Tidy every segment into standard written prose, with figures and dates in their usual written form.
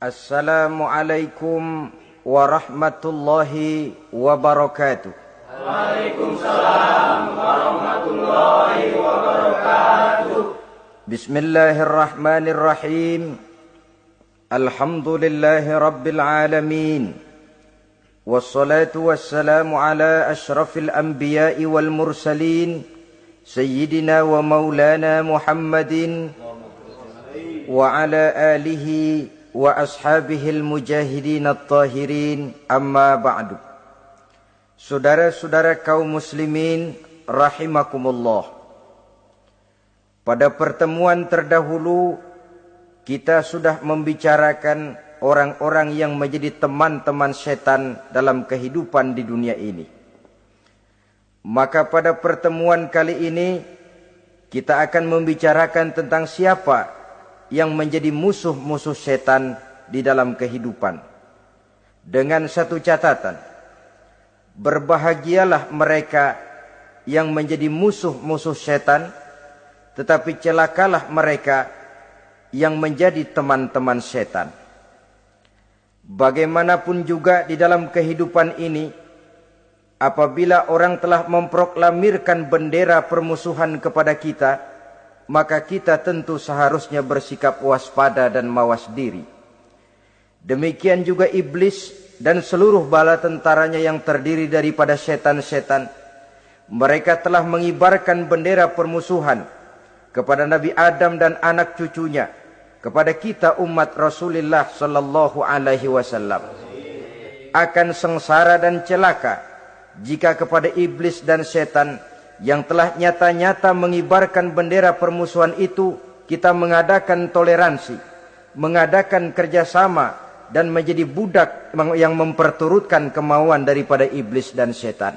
Assalamualaikum warahmatullahi wabarakatuh. Waalaikumsalam warahmatullahi wabarakatuh. Bismillahirrahmanirrahim. Alhamdulillahi rabbil alamin. Wassalatu wassalamu ala ashrafil anbiya'i wal mursalin. Sayyidina wa maulana Muhammadin wa ala alihi wa ashabihil mujahidin at-tahirin, amma ba'du. Saudara-saudara kaum muslimin rahimakumullah. Pada pertemuan terdahulu kita sudah membicarakan orang-orang yang menjadi teman-teman setan dalam kehidupan di dunia ini. Maka pada pertemuan kali ini kita akan membicarakan tentang siapa yang menjadi musuh-musuh setan di dalam kehidupan. Dengan satu catatan, berbahagialah mereka yang menjadi musuh-musuh setan, tetapi celakalah mereka yang menjadi teman-teman setan. Bagaimanapun juga di dalam kehidupan ini, apabila orang telah memproklamirkan bendera permusuhan kepada kita, maka kita tentu seharusnya bersikap waspada dan mawas diri. Demikian juga iblis dan seluruh bala tentaranya yang terdiri daripada setan-setan. Mereka telah mengibarkan bendera permusuhan kepada Nabi Adam dan anak cucunya, kepada kita umat Rasulullah sallallahu alaihi wasallam. Akan sengsara dan celaka jika kepada iblis dan setan yang telah nyata-nyata mengibarkan bendera permusuhan itu kita mengadakan toleransi, mengadakan kerjasama, dan menjadi budak yang memperturutkan kemauan daripada iblis dan setan.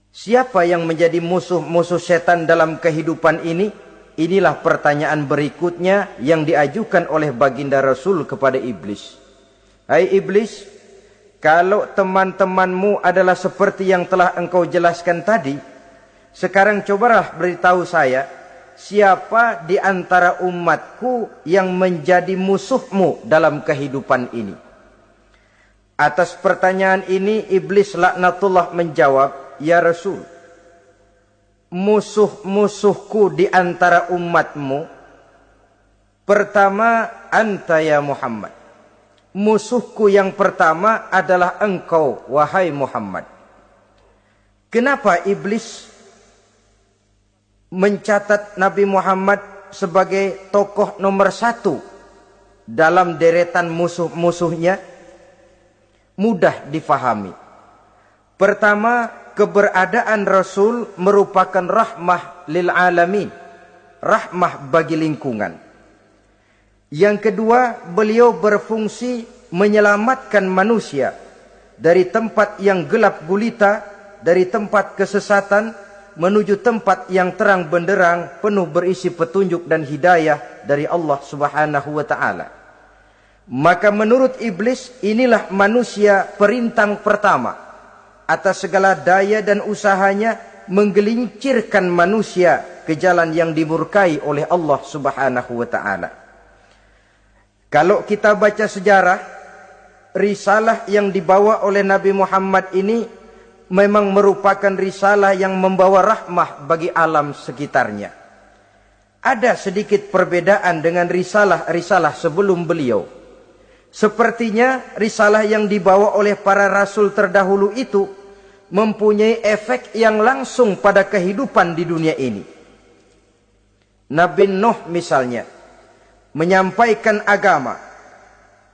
Siapa yang menjadi musuh-musuh setan dalam kehidupan ini? Inilah pertanyaan berikutnya yang diajukan oleh baginda Rasul kepada iblis. Hai iblis, kalau teman-temanmu adalah seperti yang telah engkau jelaskan tadi, sekarang cobalah beritahu saya, siapa di antara umatku yang menjadi musuhmu dalam kehidupan ini? Atas pertanyaan ini, iblis laknatullah menjawab, ya Rasul, musuh-musuhku di antara umatmu, pertama, anta ya Muhammad. Musuhku yang pertama adalah engkau, wahai Muhammad. Kenapa iblis mencatat Nabi Muhammad sebagai tokoh nomor satu dalam deretan musuh-musuhnya? Mudah difahami. Pertama, keberadaan Rasul merupakan rahmah lil alamin, rahmah bagi lingkungan. Yang kedua, beliau berfungsi menyelamatkan manusia dari tempat yang gelap gulita, dari tempat kesesatan menuju tempat yang terang benderang, penuh berisi petunjuk dan hidayah dari Allah Subhanahu wa taala. Maka menurut iblis, inilah manusia perintang pertama atas segala daya dan usahanya menggelincirkan manusia ke jalan yang dimurkai oleh Allah Subhanahu wa taala. Kalau kita baca sejarah, risalah yang dibawa oleh Nabi Muhammad ini memang merupakan risalah yang membawa rahmah bagi alam sekitarnya. Ada sedikit perbedaan dengan risalah-risalah sebelum beliau. Sepertinya risalah yang dibawa oleh para rasul terdahulu itu mempunyai efek yang langsung pada kehidupan di dunia ini. Nabi Nuh misalnya menyampaikan agama.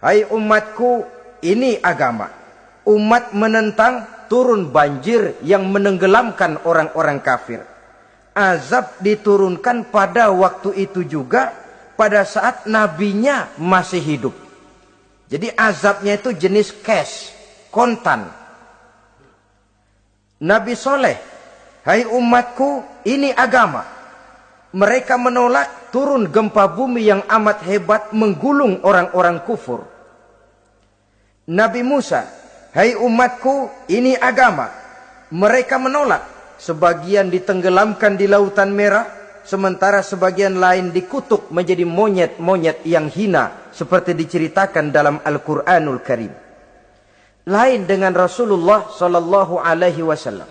Hai umatku, ini agama. Umat menentang, turun banjir yang menenggelamkan orang-orang kafir. Azab diturunkan pada waktu itu juga, pada saat nabinya masih hidup. Jadi azabnya itu jenis cash, kontan. Nabi Soleh, hai umatku, ini agama. Mereka menolak, turun gempa bumi yang amat hebat menggulung orang-orang kufur. Nabi Musa, hai umatku, ini agama. Mereka menolak, sebagian ditenggelamkan di Lautan Merah, sementara sebagian lain dikutuk menjadi monyet-monyet yang hina seperti diceritakan dalam Al-Qur'anul Karim. Lain dengan Rasulullah sallallahu alaihi wasallam.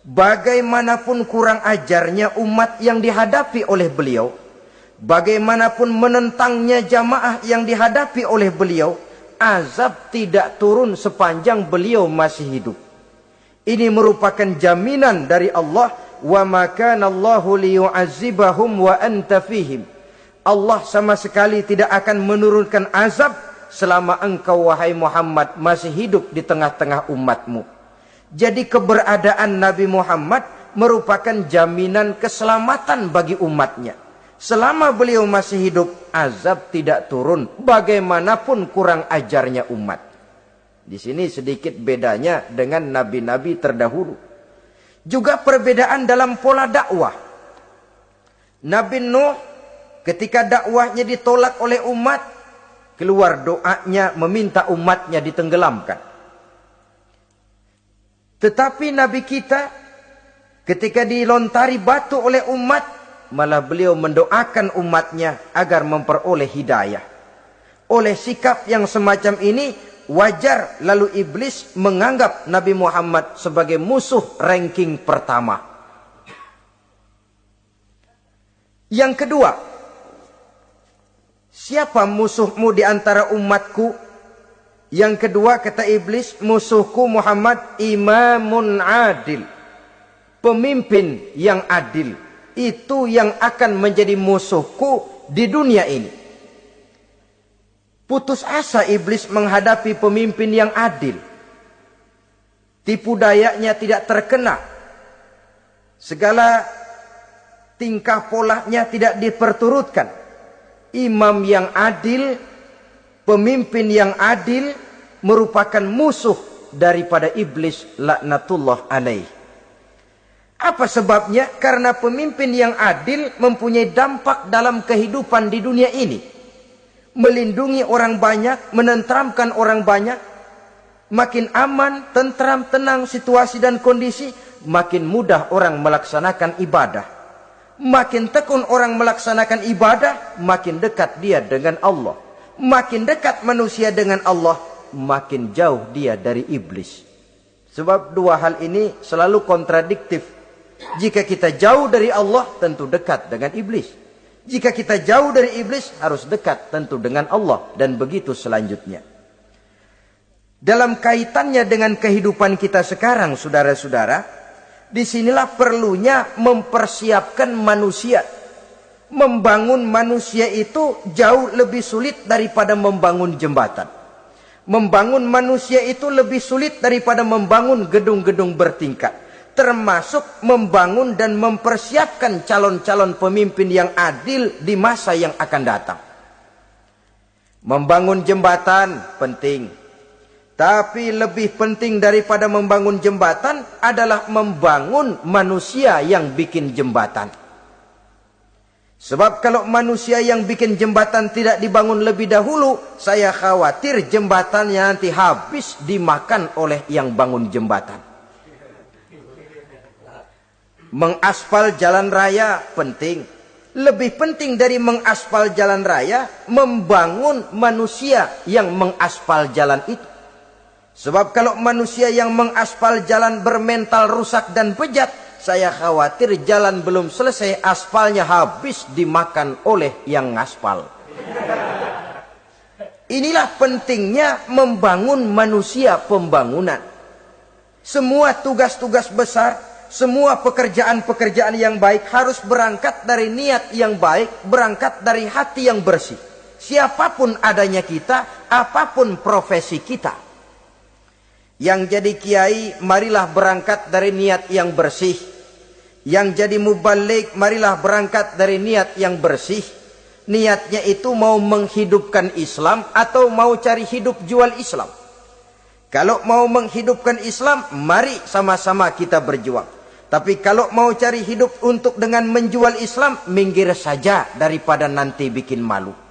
Bagaimanapun kurang ajarnya umat yang dihadapi oleh beliau, bagaimanapun menentangnya jamaah yang dihadapi oleh beliau, azab tidak turun sepanjang beliau masih hidup. Ini merupakan jaminan dari Allah, wa ma kana Allahu liyu'azzibahum wa anta fihim. Allah sama sekali tidak akan menurunkan azab selama engkau wahai Muhammad masih hidup di tengah-tengah umatmu. Jadi keberadaan Nabi Muhammad merupakan jaminan keselamatan bagi umatnya. Selama beliau masih hidup, azab tidak turun bagaimanapun kurang ajarnya umat. Di sini sedikit bedanya dengan nabi-nabi terdahulu. Juga perbedaan dalam pola dakwah. Nabi Nuh ketika dakwahnya ditolak oleh umat, keluar doanya meminta umatnya ditenggelamkan. Tetapi Nabi kita ketika dilontari batu oleh umat, malah beliau mendoakan umatnya agar memperoleh hidayah. Oleh sikap yang semacam ini, wajar lalu iblis menganggap Nabi Muhammad sebagai musuh ranking pertama. Yang kedua, siapa musuhmu di antara umatku? Yang kedua kata iblis, musuhku Muhammad imamun adil. Pemimpin yang adil. Itu yang akan menjadi musuhku di dunia ini. Putus asa iblis menghadapi pemimpin yang adil. Tipu dayanya tidak terkena. Segala tingkah polanya tidak diperturutkan. Imam yang adil, pemimpin yang adil merupakan musuh daripada iblis laknatullah alaih. Apa sebabnya? Karena pemimpin yang adil mempunyai dampak dalam kehidupan di dunia ini. Melindungi orang banyak, menenteramkan orang banyak. Makin aman, tentram, tenang situasi dan kondisi, makin mudah orang melaksanakan ibadah. Makin tekun orang melaksanakan ibadah, makin dekat dia dengan Allah. Makin dekat manusia dengan Allah, makin jauh dia dari iblis. Sebab dua hal ini selalu kontradiktif. Jika kita jauh dari Allah, tentu dekat dengan iblis. Jika kita jauh dari iblis, harus dekat tentu dengan Allah. Dan begitu selanjutnya. Dalam kaitannya dengan kehidupan kita sekarang, saudara-saudara, disinilah perlunya mempersiapkan manusia. Membangun manusia itu jauh lebih sulit daripada membangun jembatan. Membangun manusia itu lebih sulit daripada membangun gedung-gedung bertingkat. Termasuk membangun dan mempersiapkan calon-calon pemimpin yang adil di masa yang akan datang. Membangun jembatan penting. Tapi lebih penting daripada membangun jembatan adalah membangun manusia yang bikin jembatan. Sebab kalau manusia yang bikin jembatan tidak dibangun lebih dahulu, saya khawatir jembatannya nanti habis dimakan oleh yang bangun jembatan. Mengaspal jalan raya penting. Lebih penting dari mengaspal jalan raya, membangun manusia yang mengaspal jalan itu. Sebab kalau manusia yang mengaspal jalan bermental rusak dan bejat, saya khawatir jalan belum selesai, aspalnya habis dimakan oleh yang ngaspal. Inilah pentingnya membangun manusia pembangunan. Semua tugas-tugas besar, semua pekerjaan-pekerjaan yang baik harus berangkat dari niat yang baik, berangkat dari hati yang bersih. Siapapun adanya kita, apapun profesi kita. Yang jadi kiai, marilah berangkat dari niat yang bersih. Yang jadi mubalik, marilah berangkat dari niat yang bersih. Niatnya itu mau menghidupkan Islam atau mau cari hidup jual Islam. Kalau mau menghidupkan Islam, mari sama-sama kita berjuang. Tapi kalau mau cari hidup untuk dengan menjual Islam, minggir saja daripada nanti bikin malu.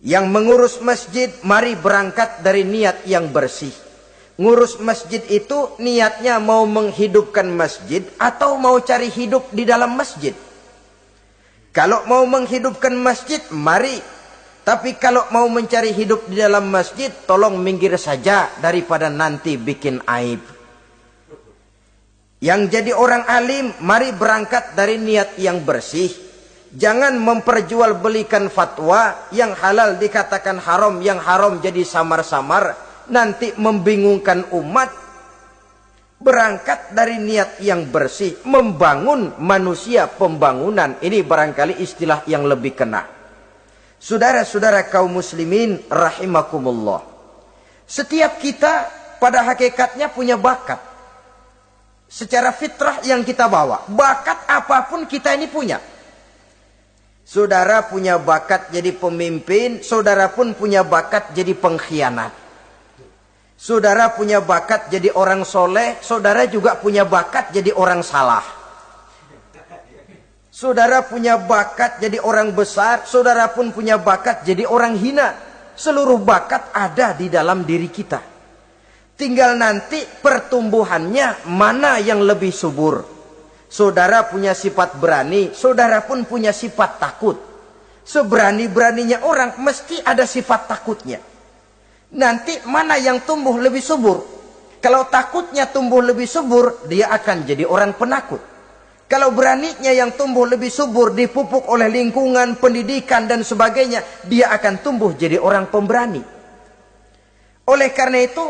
Yang mengurus masjid, mari berangkat dari niat yang bersih. Ngurus masjid itu niatnya mau menghidupkan masjid atau mau cari hidup di dalam masjid. Kalau mau menghidupkan masjid, mari. Tapi kalau mau mencari hidup di dalam masjid, tolong minggir saja daripada nanti bikin aib. Yang jadi orang alim, mari berangkat dari niat yang bersih. Jangan memperjualbelikan fatwa, yang halal dikatakan haram, yang haram jadi samar-samar, nanti membingungkan umat. Berangkat dari niat yang bersih, membangun manusia, pembangunan. Ini barangkali istilah yang lebih kena. Saudara-saudara kaum muslimin rahimakumullah. Setiap kita pada hakikatnya punya bakat. Secara fitrah yang kita bawa, bakat apapun kita ini punya. Saudara punya bakat jadi pemimpin, saudara pun punya bakat jadi pengkhianat. Saudara punya bakat jadi orang soleh, saudara juga punya bakat jadi orang salah. Saudara punya bakat jadi orang besar, saudara pun punya bakat jadi orang hina. Seluruh bakat ada di dalam diri kita. Tinggal nanti pertumbuhannya mana yang lebih subur. Saudara punya sifat berani, saudara pun punya sifat takut. Seberani-beraninya orang mesti ada sifat takutnya. Nanti mana yang tumbuh lebih subur? Kalau takutnya tumbuh lebih subur, dia akan jadi orang penakut. Kalau beraninya yang tumbuh lebih subur, dipupuk oleh lingkungan, pendidikan dan sebagainya, dia akan tumbuh jadi orang pemberani. Oleh karena itu,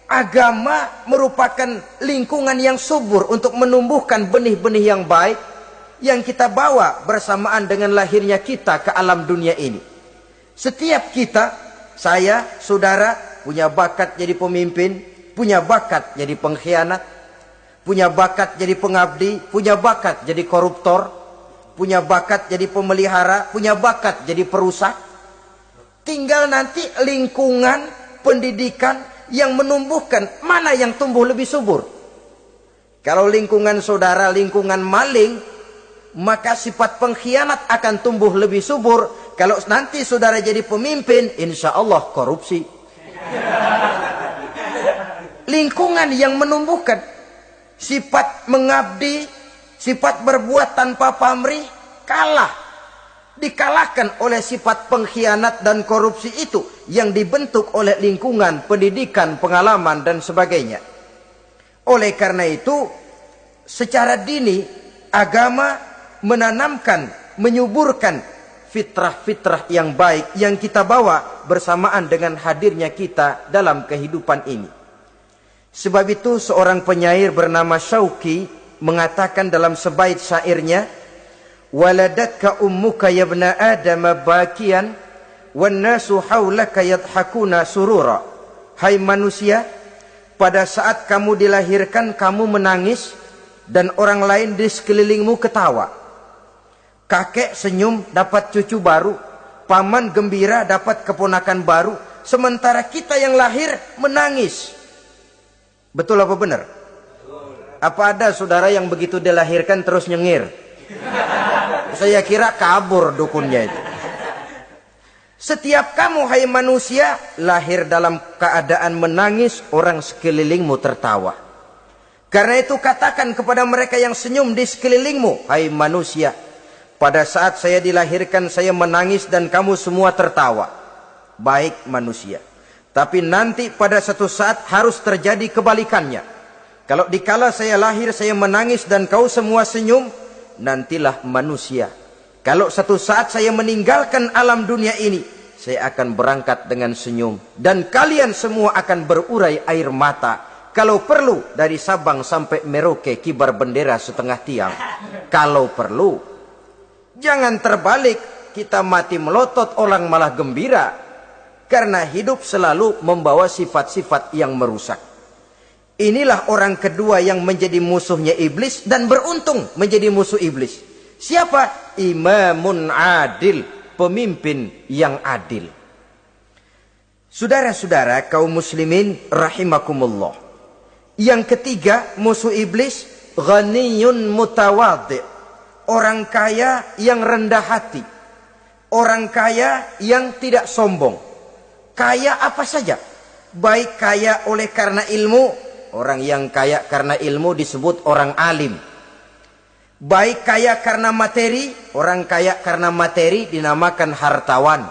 agama merupakan lingkungan yang subur untuk menumbuhkan benih-benih yang baik yang kita bawa bersamaan dengan lahirnya kita ke alam dunia ini. Setiap kita, saya, saudara, punya bakat jadi pemimpin, punya bakat jadi pengkhianat, punya bakat jadi pengabdi, punya bakat jadi koruptor, punya bakat jadi pemelihara, punya bakat jadi perusak. Tinggal nanti lingkungan, pendidikan yang menumbuhkan mana yang tumbuh lebih subur. Kalau lingkungan saudara lingkungan maling, maka sifat pengkhianat akan tumbuh lebih subur. Kalau nanti saudara jadi pemimpin, insya Allah korupsi. Lingkungan yang menumbuhkan sifat mengabdi, sifat berbuat tanpa pamrih, kalah. Dikalahkan oleh sifat pengkhianat dan korupsi itu yang dibentuk oleh lingkungan, pendidikan, pengalaman dan sebagainya. Oleh karena itu, secara dini agama menanamkan, menyuburkan fitrah-fitrah yang baik yang kita bawa bersamaan dengan hadirnya kita dalam kehidupan ini. Sebab itu seorang penyair bernama Syauqi mengatakan dalam sebaik syairnya, waladatka ummuka ya ibna adam bakian wan nasu haulaka yadhakuna surura. Hai manusia, pada saat kamu dilahirkan kamu menangis dan orang lain di sekelilingmu ketawa. Kakek senyum dapat cucu baru, paman gembira dapat keponakan baru, sementara kita yang lahir menangis. Betul apa benar? Apa ada saudara yang begitu dilahirkan terus nyengir? Saya kira kabur dukunnya itu. Setiap kamu hai manusia lahir dalam keadaan menangis, orang sekelilingmu tertawa. Karena itu katakan kepada mereka yang senyum di sekelilingmu, hai manusia, pada saat saya dilahirkan saya menangis dan kamu semua tertawa. Baik manusia. Tapi nanti pada satu saat harus terjadi kebalikannya. Kalau dikala saya lahir saya menangis dan kau semua senyum, nantilah manusia. Kalau satu saat saya meninggalkan alam dunia ini, saya akan berangkat dengan senyum. Dan kalian semua akan berurai air mata. Kalau perlu dari Sabang sampai Merauke kibar bendera setengah tiang. Kalau perlu. Jangan terbalik, kita mati melotot orang malah gembira. Karena hidup selalu membawa sifat-sifat yang merusak. Inilah orang kedua yang menjadi musuhnya iblis dan beruntung menjadi musuh iblis. Siapa? Imamun adil, pemimpin yang adil. Saudara-saudara kaum muslimin rahimakumullah. Yang ketiga musuh iblis, ghaniyun mutawadhi, orang kaya yang rendah hati, orang kaya yang tidak sombong. Kaya apa saja, Baik kaya oleh karena ilmu, orang yang kaya karena ilmu disebut orang alim. Baik kaya karena materi, orang kaya karena materi dinamakan hartawan.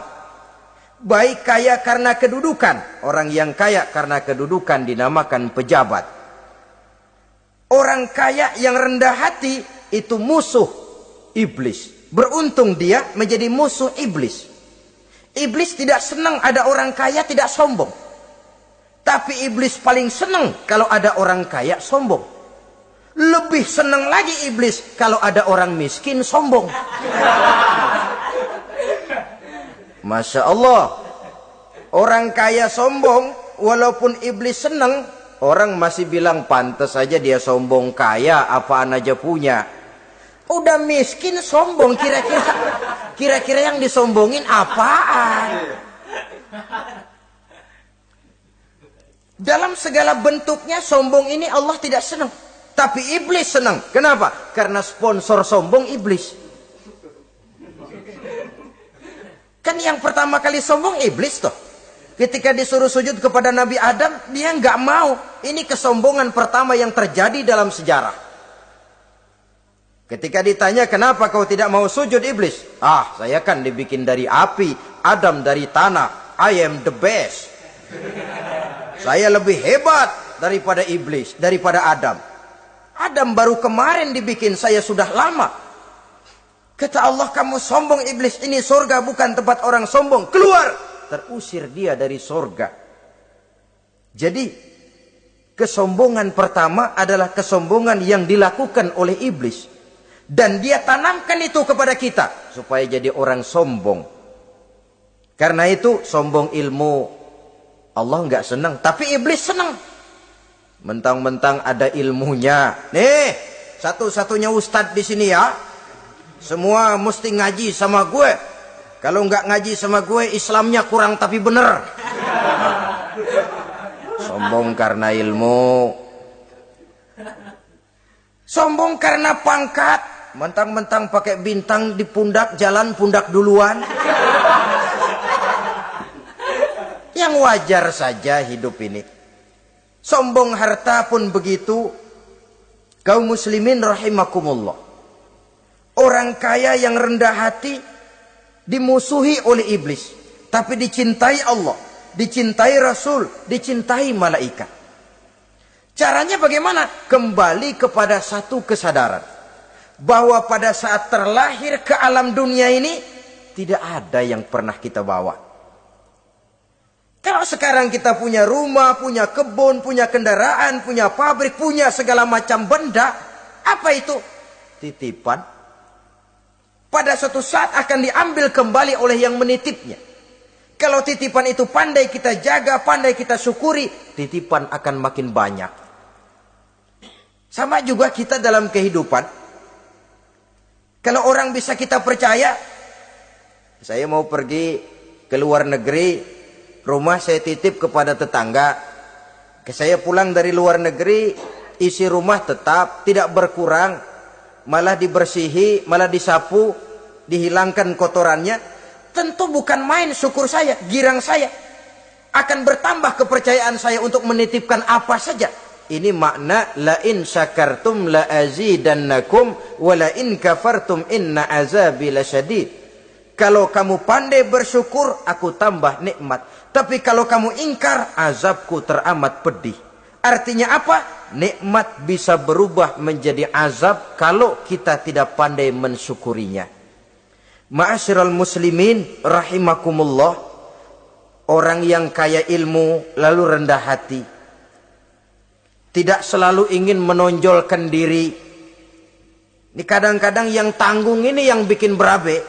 Baik kaya karena kedudukan, orang yang kaya karena kedudukan dinamakan pejabat. Orang kaya yang rendah hati itu musuh iblis. Beruntung dia menjadi musuh iblis. Iblis tidak senang ada orang kaya tidak sombong. Tapi iblis paling senang kalau ada orang kaya sombong. Lebih senang lagi iblis kalau ada orang miskin sombong. Masya Allah. Orang kaya sombong, walaupun iblis senang, orang masih bilang pantas saja dia sombong, kaya apaan aja punya. Udah miskin sombong, kira-kira yang disombongin apaan? Dalam segala bentuknya sombong ini Allah tidak senang, tapi iblis senang. Kenapa? Karena sponsor sombong iblis. Kan yang pertama kali sombong iblis toh. Ketika disuruh sujud kepada Nabi Adam, dia nggak mau. Ini kesombongan pertama yang terjadi dalam sejarah. Ketika ditanya, kenapa kau tidak mau sujud iblis? Ah, saya kan dibikin dari api, Adam dari tanah. I am the best. Saya lebih hebat daripada iblis, daripada Adam. Adam baru kemarin dibikin, saya sudah lama. Kata Allah, kamu sombong iblis, ini surga bukan tempat orang sombong. Keluar! Terusir dia dari surga. Jadi, kesombongan pertama adalah kesombongan yang dilakukan oleh iblis. Dan dia tanamkan itu kepada kita supaya jadi orang sombong. Karena itu sombong ilmu Allah nggak senang, tapi iblis senang. Mentang-mentang ada ilmunya. Nih, satu-satunya ustadz di sini ya. Semua mesti ngaji sama gue. Kalau nggak ngaji sama gue, Islamnya kurang tapi bener. Sombong karena ilmu. Sombong karena pangkat. Mentang-mentang pakai bintang di pundak, jalan pundak duluan. Yang wajar saja hidup ini. Sombong harta pun begitu. Kaum muslimin rahimakumullah. Orang kaya yang rendah hati dimusuhi oleh iblis, tapi dicintai Allah, dicintai Rasul, dicintai malaikat. Caranya bagaimana? Kembali kepada satu kesadaran. Bahwa pada saat terlahir ke alam dunia ini, tidak ada yang pernah kita bawa. Kalau sekarang kita punya rumah, punya kebun, punya kendaraan, punya pabrik, punya segala macam benda, apa itu? Titipan. Pada suatu saat akan diambil kembali oleh yang menitipnya. Kalau titipan itu pandai kita jaga, pandai kita syukuri, titipan akan makin banyak. Sama juga kita dalam kehidupan. Kalau orang bisa kita percaya, saya mau pergi ke luar negeri, rumah saya titip kepada tetangga. Saya pulang dari luar negeri, isi rumah tetap, tidak berkurang, malah dibersihi, malah disapu, dihilangkan kotorannya. Tentu bukan main syukur saya, girang saya. Akan bertambah kepercayaan saya untuk menitipkan apa saja. Ini makna la in syakartum la azidannakum wa la in kafartum inna azabi lasyadid. Kalau kamu pandai bersyukur, aku tambah nikmat. Tapi kalau kamu ingkar, azabku teramat pedih. Artinya apa? Nikmat bisa berubah menjadi azab kalau kita tidak pandai mensyukurinya. Ma'asyiral muslimin rahimakumullah. Orang yang kaya ilmu lalu rendah hati, tidak selalu ingin menonjolkan diri. Ini kadang-kadang yang tanggung ini yang bikin berabe.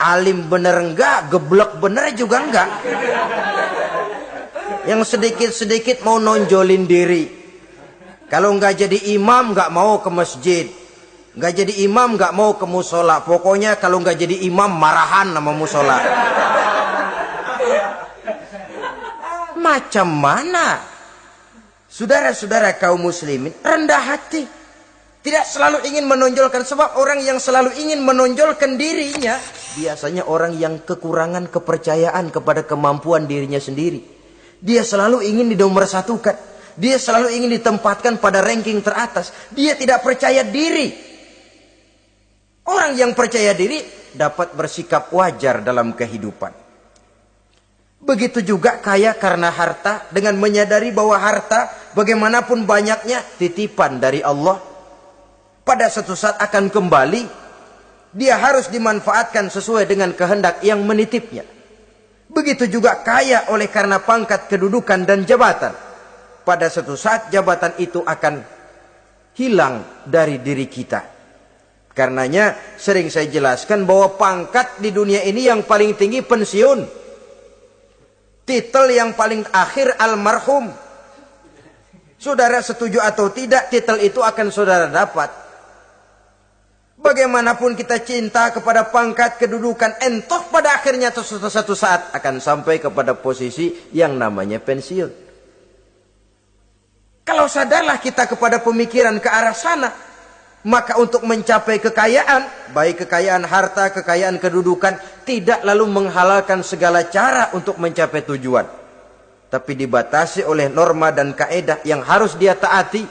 Alim bener enggak, geblek bener juga enggak. Yang sedikit-sedikit mau nonjolin diri. Kalau enggak jadi imam enggak mau ke masjid. Enggak jadi imam enggak mau ke musola. Pokoknya kalau enggak jadi imam marahan sama musola. Macam mana? Saudara-saudara kaum muslimin, rendah hati. Tidak selalu ingin menonjolkan, sebab orang yang selalu ingin menonjolkan dirinya, biasanya orang yang kekurangan kepercayaan kepada kemampuan dirinya sendiri. Dia selalu ingin dinomorsatukan. Dia selalu ingin ditempatkan pada ranking teratas. Dia tidak percaya diri. Orang yang percaya diri dapat bersikap wajar dalam kehidupan. Begitu juga kaya karena harta, dengan menyadari bahwa harta bagaimanapun banyaknya titipan dari Allah. Pada suatu saat akan kembali. Dia harus dimanfaatkan sesuai dengan kehendak yang menitipnya. Begitu juga kaya oleh karena pangkat, kedudukan, dan jabatan. Pada suatu saat jabatan itu akan hilang dari diri kita. Karenanya sering saya jelaskan bahwa pangkat di dunia ini yang paling tinggi pensiun. Titel yang paling akhir almarhum. Saudara setuju atau tidak, titel itu akan saudara dapat. Bagaimanapun kita cinta kepada pangkat, kedudukan, entah pada akhirnya satu saat akan sampai kepada posisi yang namanya pensiun. Kalau sadarlah kita kepada pemikiran ke arah sana, maka untuk mencapai kekayaan, baik kekayaan harta, kekayaan kedudukan, tidak lalu menghalalkan segala cara untuk mencapai tujuan. Tapi dibatasi oleh norma dan kaedah yang harus dia taati,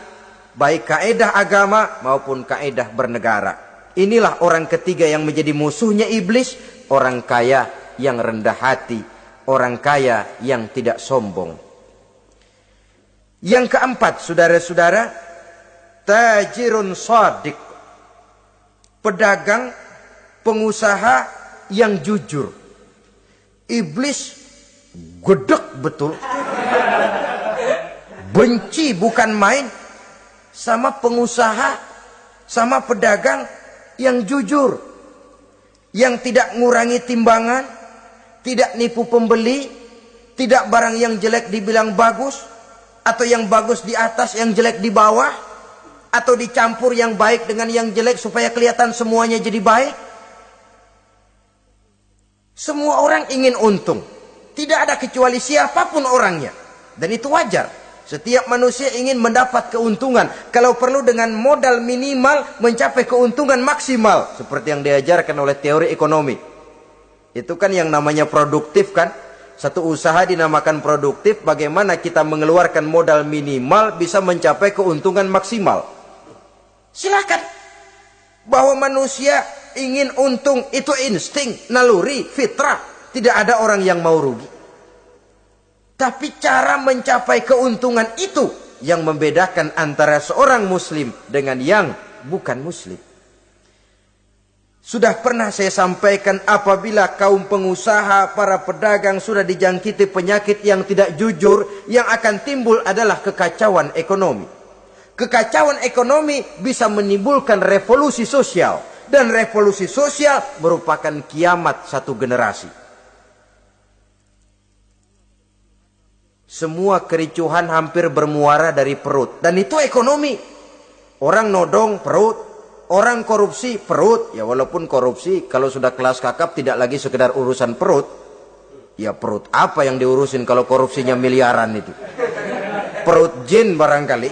baik kaedah agama maupun kaedah bernegara. Inilah orang ketiga yang menjadi musuhnya iblis, orang kaya yang rendah hati, orang kaya yang tidak sombong. Yang keempat, saudara-saudara, tajirun shadiq, pedagang, pengusaha yang jujur. Iblis gedek betul, benci bukan main sama pengusaha, sama pedagang yang jujur, yang tidak ngurangi timbangan, tidak nipu pembeli, tidak barang yang jelek dibilang bagus, atau yang bagus di atas yang jelek di bawah, atau dicampur yang baik dengan yang jelek supaya kelihatan semuanya jadi baik. Semua orang ingin untung, tidak ada kecuali siapapun orangnya, dan itu wajar. Setiap manusia ingin mendapat keuntungan, kalau perlu dengan modal minimal mencapai keuntungan maksimal, seperti yang diajarkan oleh teori ekonomi. Itu kan yang namanya produktif kan? Satu usaha dinamakan produktif, bagaimana kita mengeluarkan modal minimal bisa mencapai keuntungan maksimal. Silakan. Bahwa manusia ingin untung itu insting, naluri, fitrah. Tidak ada orang yang mau rugi. Tapi cara mencapai keuntungan itu yang membedakan antara seorang muslim dengan yang bukan muslim. Sudah pernah saya sampaikan, apabila kaum pengusaha, para pedagang sudah dijangkiti penyakit yang tidak jujur, yang akan timbul adalah kekacauan ekonomi. Kekacauan ekonomi bisa menimbulkan revolusi sosial, dan revolusi sosial merupakan kiamat satu generasi. Semua kericuhan hampir bermuara dari perut. Dan itu ekonomi. Orang nodong perut. Orang korupsi perut. Ya walaupun korupsi kalau sudah kelas kakap tidak lagi sekedar urusan perut. Ya perut apa yang diurusin kalau korupsinya miliaran itu. Perut jin barangkali.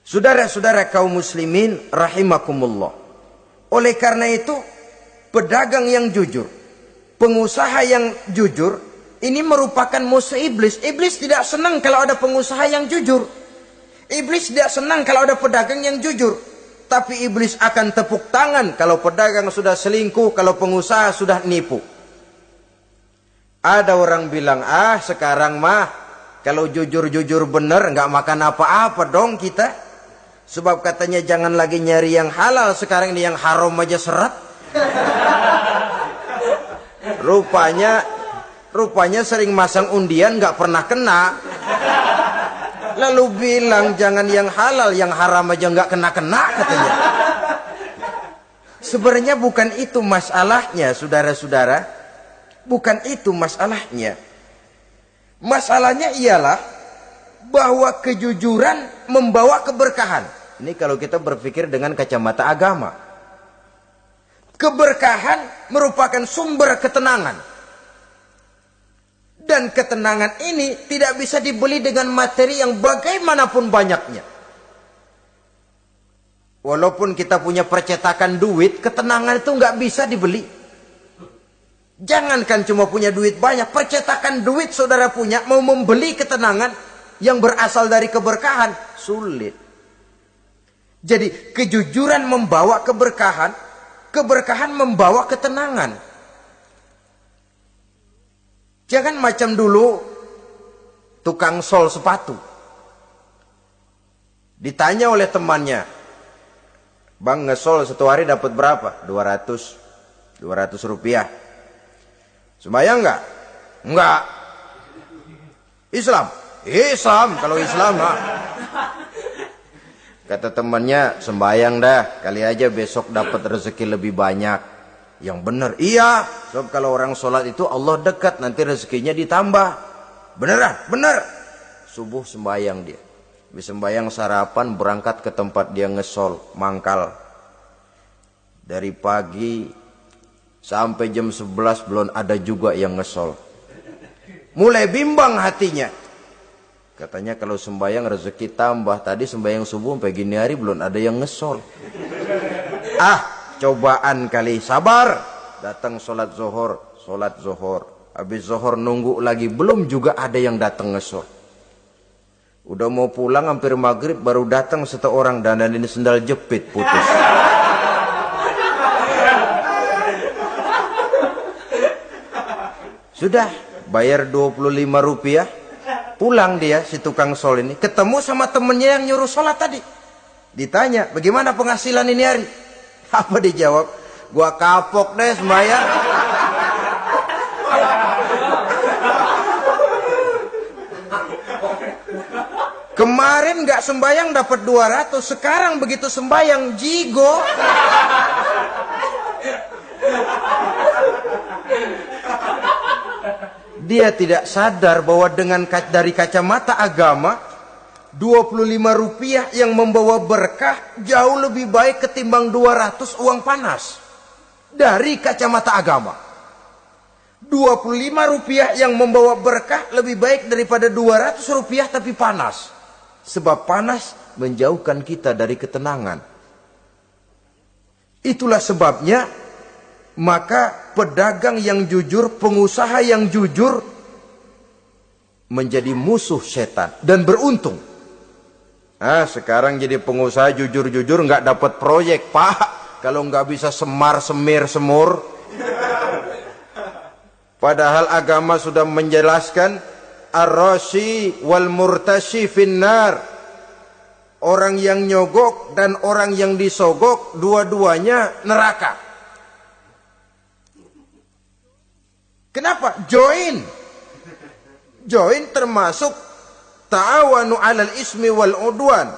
Saudara-saudara kaum muslimin rahimakumullah. Oleh karena itu, pedagang yang jujur, pengusaha yang jujur, ini merupakan musuh iblis. Iblis tidak senang kalau ada pengusaha yang jujur. Iblis tidak senang kalau ada pedagang yang jujur. Tapi iblis akan tepuk tangan kalau pedagang sudah selingkuh, kalau pengusaha sudah nipu. Ada orang bilang, sekarang mah kalau jujur-jujur bener nggak makan apa-apa dong kita. Sebab katanya jangan lagi nyari yang halal, sekarang ini yang haram aja seret. Rupanya sering masang undian nggak pernah kena. Lalu bilang jangan yang halal, yang haram aja nggak kena-kena katanya. Sebenarnya bukan itu masalahnya, saudara-saudara. Bukan itu masalahnya. Masalahnya ialah bahwa kejujuran membawa keberkahan. Ini kalau kita berpikir dengan kacamata agama. Keberkahan merupakan sumber ketenangan. Dan ketenangan ini tidak bisa dibeli dengan materi yang bagaimanapun banyaknya. Walaupun kita punya percetakan duit, ketenangan itu nggak bisa dibeli. Jangankan cuma punya duit banyak, percetakan duit saudara punya, mau membeli ketenangan yang berasal dari keberkahan, sulit. Jadi kejujuran membawa keberkahan, keberkahan membawa ketenangan. Jangan macam dulu tukang sol sepatu. Ditanya oleh temannya, "Bang, ngesol satu hari dapat berapa?" 200 rupiah. Sembayang enggak? Enggak. Islam? Islam, kalau Islam. Kata temannya, "Sembayang dah, kali aja besok dapat rezeki lebih banyak." Yang benar, iya. Sebab kalau orang sholat itu Allah dekat, nanti rezekinya ditambah. Beneran? Bener. Subuh sembayang dia. Habis sembayang sarapan, berangkat ke tempat dia ngesol, mangkal. Dari pagi sampai jam 11 belum ada juga yang ngesol. Mulai bimbang hatinya. Katanya kalau sembayang rezeki tambah. Tadi sembayang subuh sampai gini hari belum ada yang ngesol. Cobaan kali, sabar. Datang sholat zuhur. Habis zuhur nunggu lagi, belum juga ada yang datang ngesol. Udah mau pulang hampir maghrib, baru datang satu orang dandanin sendal jepit putus. Sudah bayar 25 rupiah, pulang dia si tukang sol ini, ketemu sama temennya yang nyuruh sholat tadi. Ditanya, "Bagaimana penghasilan ini hari?" Apa dijawab? "Gua kapok deh sembahyang." Kemarin nggak sembayang dapat 200, sekarang begitu sembayang jigo. Dia tidak sadar bahwa dari kacamata agama, 25 rupiah yang membawa berkah jauh lebih baik ketimbang 200 uang panas. Dari kacamata agama, 25 rupiah yang membawa berkah lebih baik daripada 200 rupiah tapi panas. Sebab panas menjauhkan kita dari ketenangan. Itulah sebabnya, maka pedagang yang jujur, pengusaha yang jujur menjadi musuh setan dan beruntung. Sekarang jadi pengusaha jujur-jujur nggak dapat proyek, Pak. Kalau nggak bisa semir semur. Padahal agama sudah menjelaskan ar-rashi wal murtashi finnar. Orang yang nyogok dan orang yang disogok, dua-duanya neraka. Kenapa? Join termasuk ta'awanu 'alal ismi wal udwan.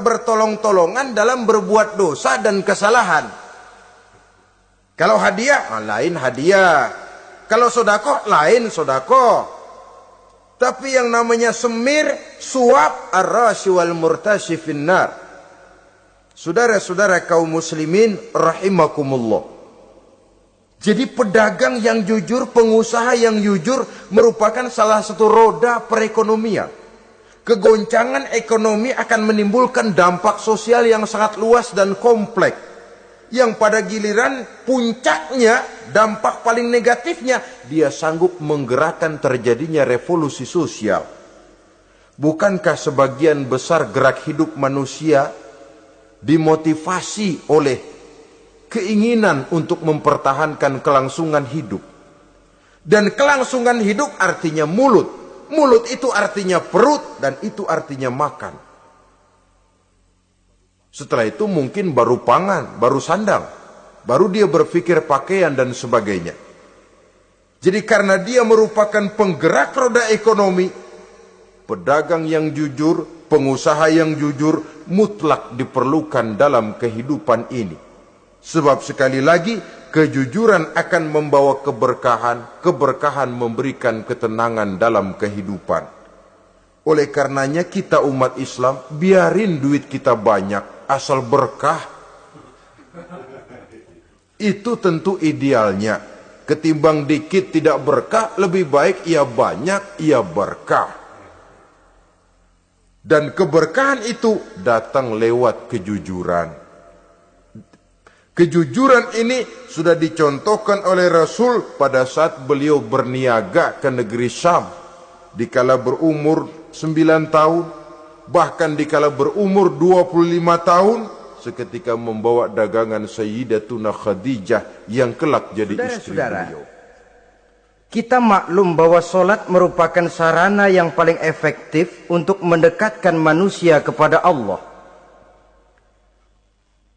Bertolong-tolongan dalam berbuat dosa dan kesalahan. Kalau hadiah, lain hadiah. Kalau sedekah, lain sedekah. Tapi yang namanya semir, suap, ar-rashi wal murtashi finnar. Saudara-saudara kaum muslimin rahimakumullah. Jadi pedagang yang jujur, pengusaha yang jujur merupakan salah satu roda perekonomian. Kegoncangan ekonomi akan menimbulkan dampak sosial yang sangat luas dan kompleks. Yang pada giliran puncaknya, dampak paling negatifnya, dia sanggup menggerakkan terjadinya revolusi sosial. Bukankah sebagian besar gerak hidup manusia dimotivasi oleh keinginan untuk mempertahankan kelangsungan hidup? Dan kelangsungan hidup artinya mulut. Mulut itu artinya perut, dan itu artinya makan. Setelah itu mungkin baru pangan, baru sandang, baru dia berpikir pakaian dan sebagainya. Jadi karena dia merupakan penggerak roda ekonomi, pedagang yang jujur, pengusaha yang jujur mutlak diperlukan dalam kehidupan ini. Sebab sekali lagi, kejujuran akan membawa keberkahan, keberkahan memberikan ketenangan dalam kehidupan. Oleh karenanya kita umat Islam, biarin duit kita banyak, asal berkah. Itu tentu idealnya. Ketimbang dikit tidak berkah, lebih baik ia banyak, ia berkah. Dan keberkahan itu datang lewat kejujuran. Kejujuran ini sudah dicontohkan oleh Rasul pada saat beliau berniaga ke negeri Syam. Dikala berumur 9 tahun, bahkan dikala berumur 25 tahun, seketika membawa dagangan Sayyidatuna Khadijah yang kelak jadi istri beliau. Kita maklum bahwa solat merupakan sarana yang paling efektif untuk mendekatkan manusia kepada Allah.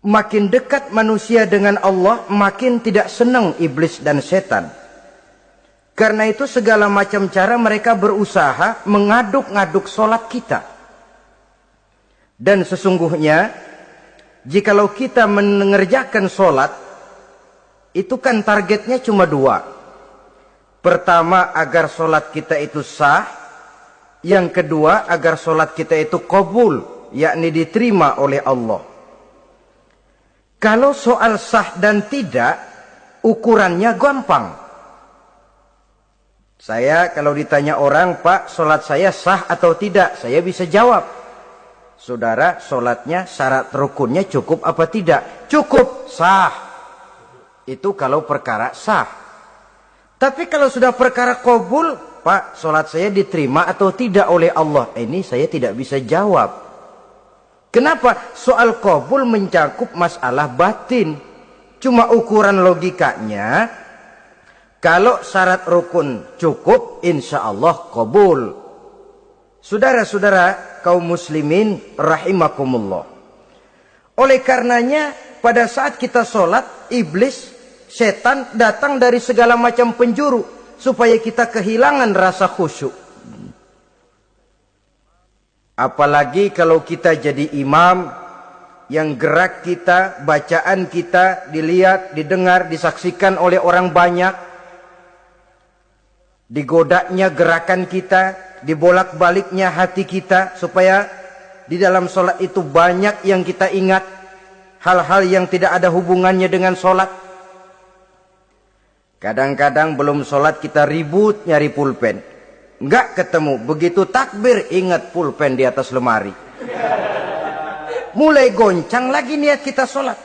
Makin dekat manusia dengan Allah, makin tidak senang iblis dan setan. Karena itu segala macam cara mereka berusaha mengaduk-ngaduk solat kita. Dan sesungguhnya, jikalau kita mengerjakan solat, itu kan targetnya cuma 2. Pertama, agar solat kita itu sah. Yang kedua, agar solat kita itu qabul, yakni diterima oleh Allah. Kalau soal sah dan tidak, ukurannya gampang. Saya kalau ditanya orang, Pak, solat saya sah atau tidak? Saya bisa jawab. Saudara, solatnya syarat rukunnya cukup apa tidak? Cukup, sah. Itu kalau perkara sah. Tapi kalau sudah perkara qabul, Pak, solat saya diterima atau tidak oleh Allah? Ini saya tidak bisa jawab. Kenapa? Soal qabul mencakup masalah batin. Cuma ukuran logikanya, kalau syarat rukun cukup, insya Allah qabul. Saudara-saudara kaum muslimin rahimakumullah. Oleh karenanya, pada saat kita sholat, iblis, setan datang dari segala macam penjuru supaya kita kehilangan rasa khusyuk. Apalagi kalau kita jadi imam yang gerak kita, bacaan kita dilihat, didengar, disaksikan oleh orang banyak. Digodanya gerakan kita, dibolak-baliknya hati kita supaya di dalam sholat itu banyak yang kita ingat, hal-hal yang tidak ada hubungannya dengan sholat. Kadang-kadang belum sholat kita ribut nyari pulpen. Enggak ketemu. Begitu takbir ingat pulpen di atas lemari. Mulai goncang lagi niat kita sholat.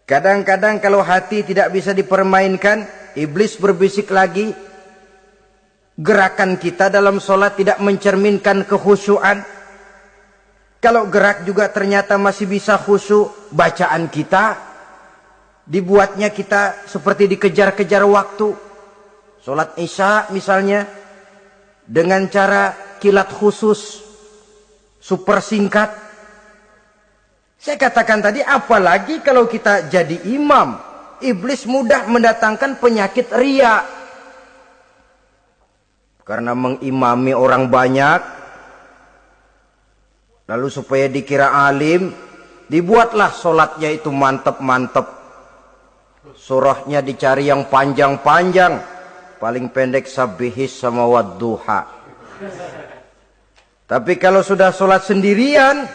Kadang-kadang kalau hati tidak bisa dipermainkan, iblis berbisik lagi. Gerakan kita dalam sholat tidak mencerminkan kekhusyuan. Kalau gerak juga ternyata masih bisa khusyuk, bacaan kita dibuatnya kita seperti dikejar-kejar waktu. Sholat Isya misalnya, dengan cara kilat khusus, super singkat. Saya katakan tadi, apalagi kalau kita jadi imam, iblis mudah mendatangkan penyakit riya. Karena mengimami orang banyak, lalu supaya dikira alim, dibuatlah sholatnya itu mantep-mantep. Surahnya dicari yang panjang-panjang. Paling pendek sabihis sama wadduha. Tapi kalau sudah sholat sendirian,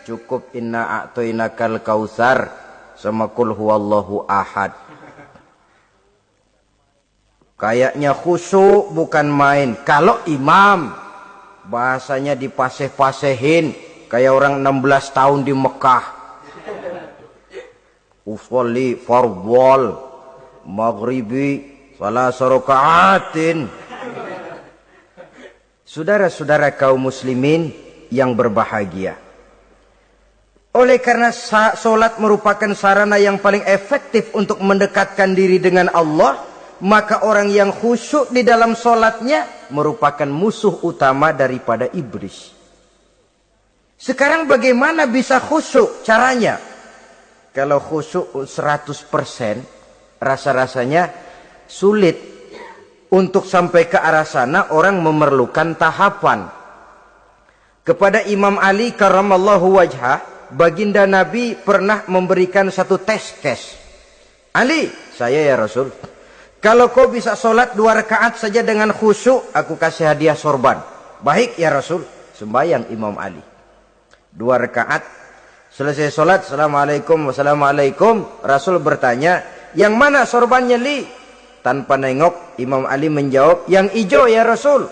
cukup inna a'toinakal kautsar sama kul huwallahu ahad. Kayaknya khusyuk bukan main. Kalau imam, bahasanya dipaseh-pasehin kayak orang 16 tahun di Mekah. Usolli fardhol maghribi salah sarokaatin. Saudara-saudara kaum muslimin yang berbahagia. Oleh karena solat merupakan sarana yang paling efektif untuk mendekatkan diri dengan Allah, maka orang yang khusyuk di dalam solatnya merupakan musuh utama daripada iblis. Sekarang bagaimana bisa khusyuk caranya? Kalau khusyuk 100%, rasa-rasanya sulit. Untuk sampai ke arah sana orang memerlukan tahapan. Kepada Imam Ali karramallahu wajhah, baginda Nabi pernah memberikan satu tes case. Ali, saya ya Rasul, kalau kau bisa sholat 2 rakaat saja dengan khusyuk, aku kasih hadiah sorban. Baik ya Rasul. Sembayang Imam Ali 2 rakaat, selesai sholat, assalamualaikum wassalamualaikum. Rasul bertanya, yang mana sorbannya Li? Tanpa nengok, Imam Ali menjawab, yang hijau ya Rasul.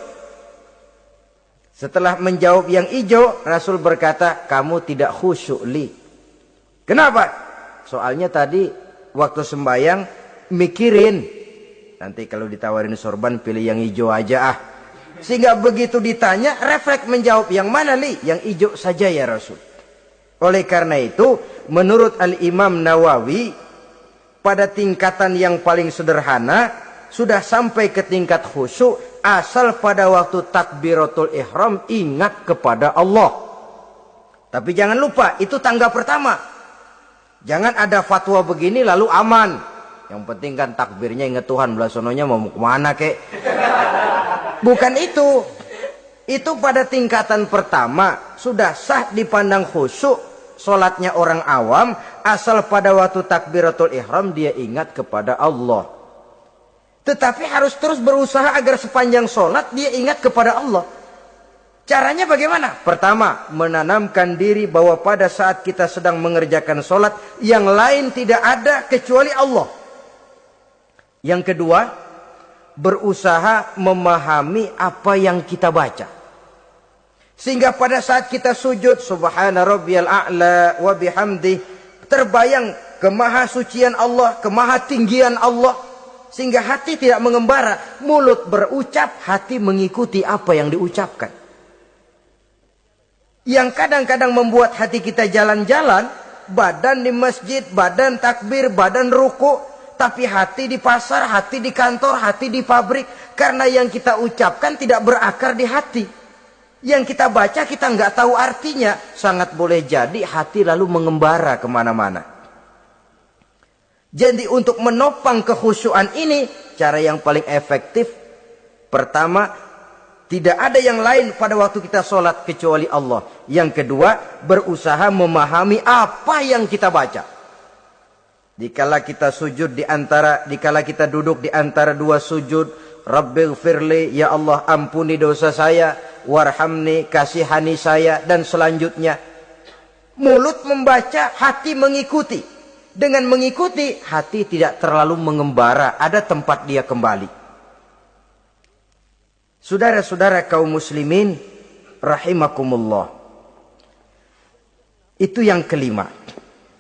Setelah menjawab yang hijau, Rasul berkata, kamu tidak khusyuk Li. Kenapa? Soalnya tadi waktu sembahyang mikirin. Nanti kalau ditawarin sorban pilih yang hijau aja ah. Sehingga begitu ditanya refleks menjawab yang mana li? Yang hijau saja ya Rasul. Oleh karena itu menurut Al-Imam Nawawi pada tingkatan yang paling sederhana sudah sampai ke tingkat khusyuk asal pada waktu takbiratul ihram ingat kepada Allah. Tapi jangan lupa itu tangga pertama. Jangan ada fatwa begini lalu aman. Yang penting kan takbirnya ingat Tuhan, belasononya mau kemana kek. Bukan itu. Itu pada tingkatan pertama sudah sah dipandang khusyuk solatnya orang awam asal pada waktu takbiratul ihram dia ingat kepada Allah. Tetapi harus terus berusaha agar sepanjang solat dia ingat kepada Allah. Caranya bagaimana? Pertama, menanamkan diri bahwa pada saat kita sedang mengerjakan solat yang lain tidak ada kecuali Allah. Yang kedua, berusaha memahami apa yang kita baca. Sehingga pada saat kita sujud, subhana rabbiyal a'la wa bihamdi, terbayang kemahasucian Allah, kemahatinggian Allah. Sehingga hati tidak mengembara, mulut berucap, hati mengikuti apa yang diucapkan. Yang kadang-kadang membuat hati kita jalan-jalan, badan di masjid, badan takbir, badan ruku, tapi hati di pasar, hati di kantor, hati di pabrik. Karena yang kita ucapkan tidak berakar di hati. Yang kita baca kita nggak tahu artinya. Sangat boleh jadi hati lalu mengembara kemana-mana. Jadi untuk menopang kekhusyuan ini, cara yang paling efektif, pertama, tidak ada yang lain pada waktu kita sholat kecuali Allah. Yang kedua, berusaha memahami apa yang kita baca. Dikala kita sujud dikala kita duduk di antara dua sujud, Rabbighfirli, ya Allah ampuni dosa saya, warhamni, kasihani saya, dan selanjutnya. Mulut membaca, hati mengikuti. Dengan mengikuti, hati tidak terlalu mengembara, ada tempat dia kembali. Saudara-saudara kaum muslimin rahimakumullah. Itu yang kelima.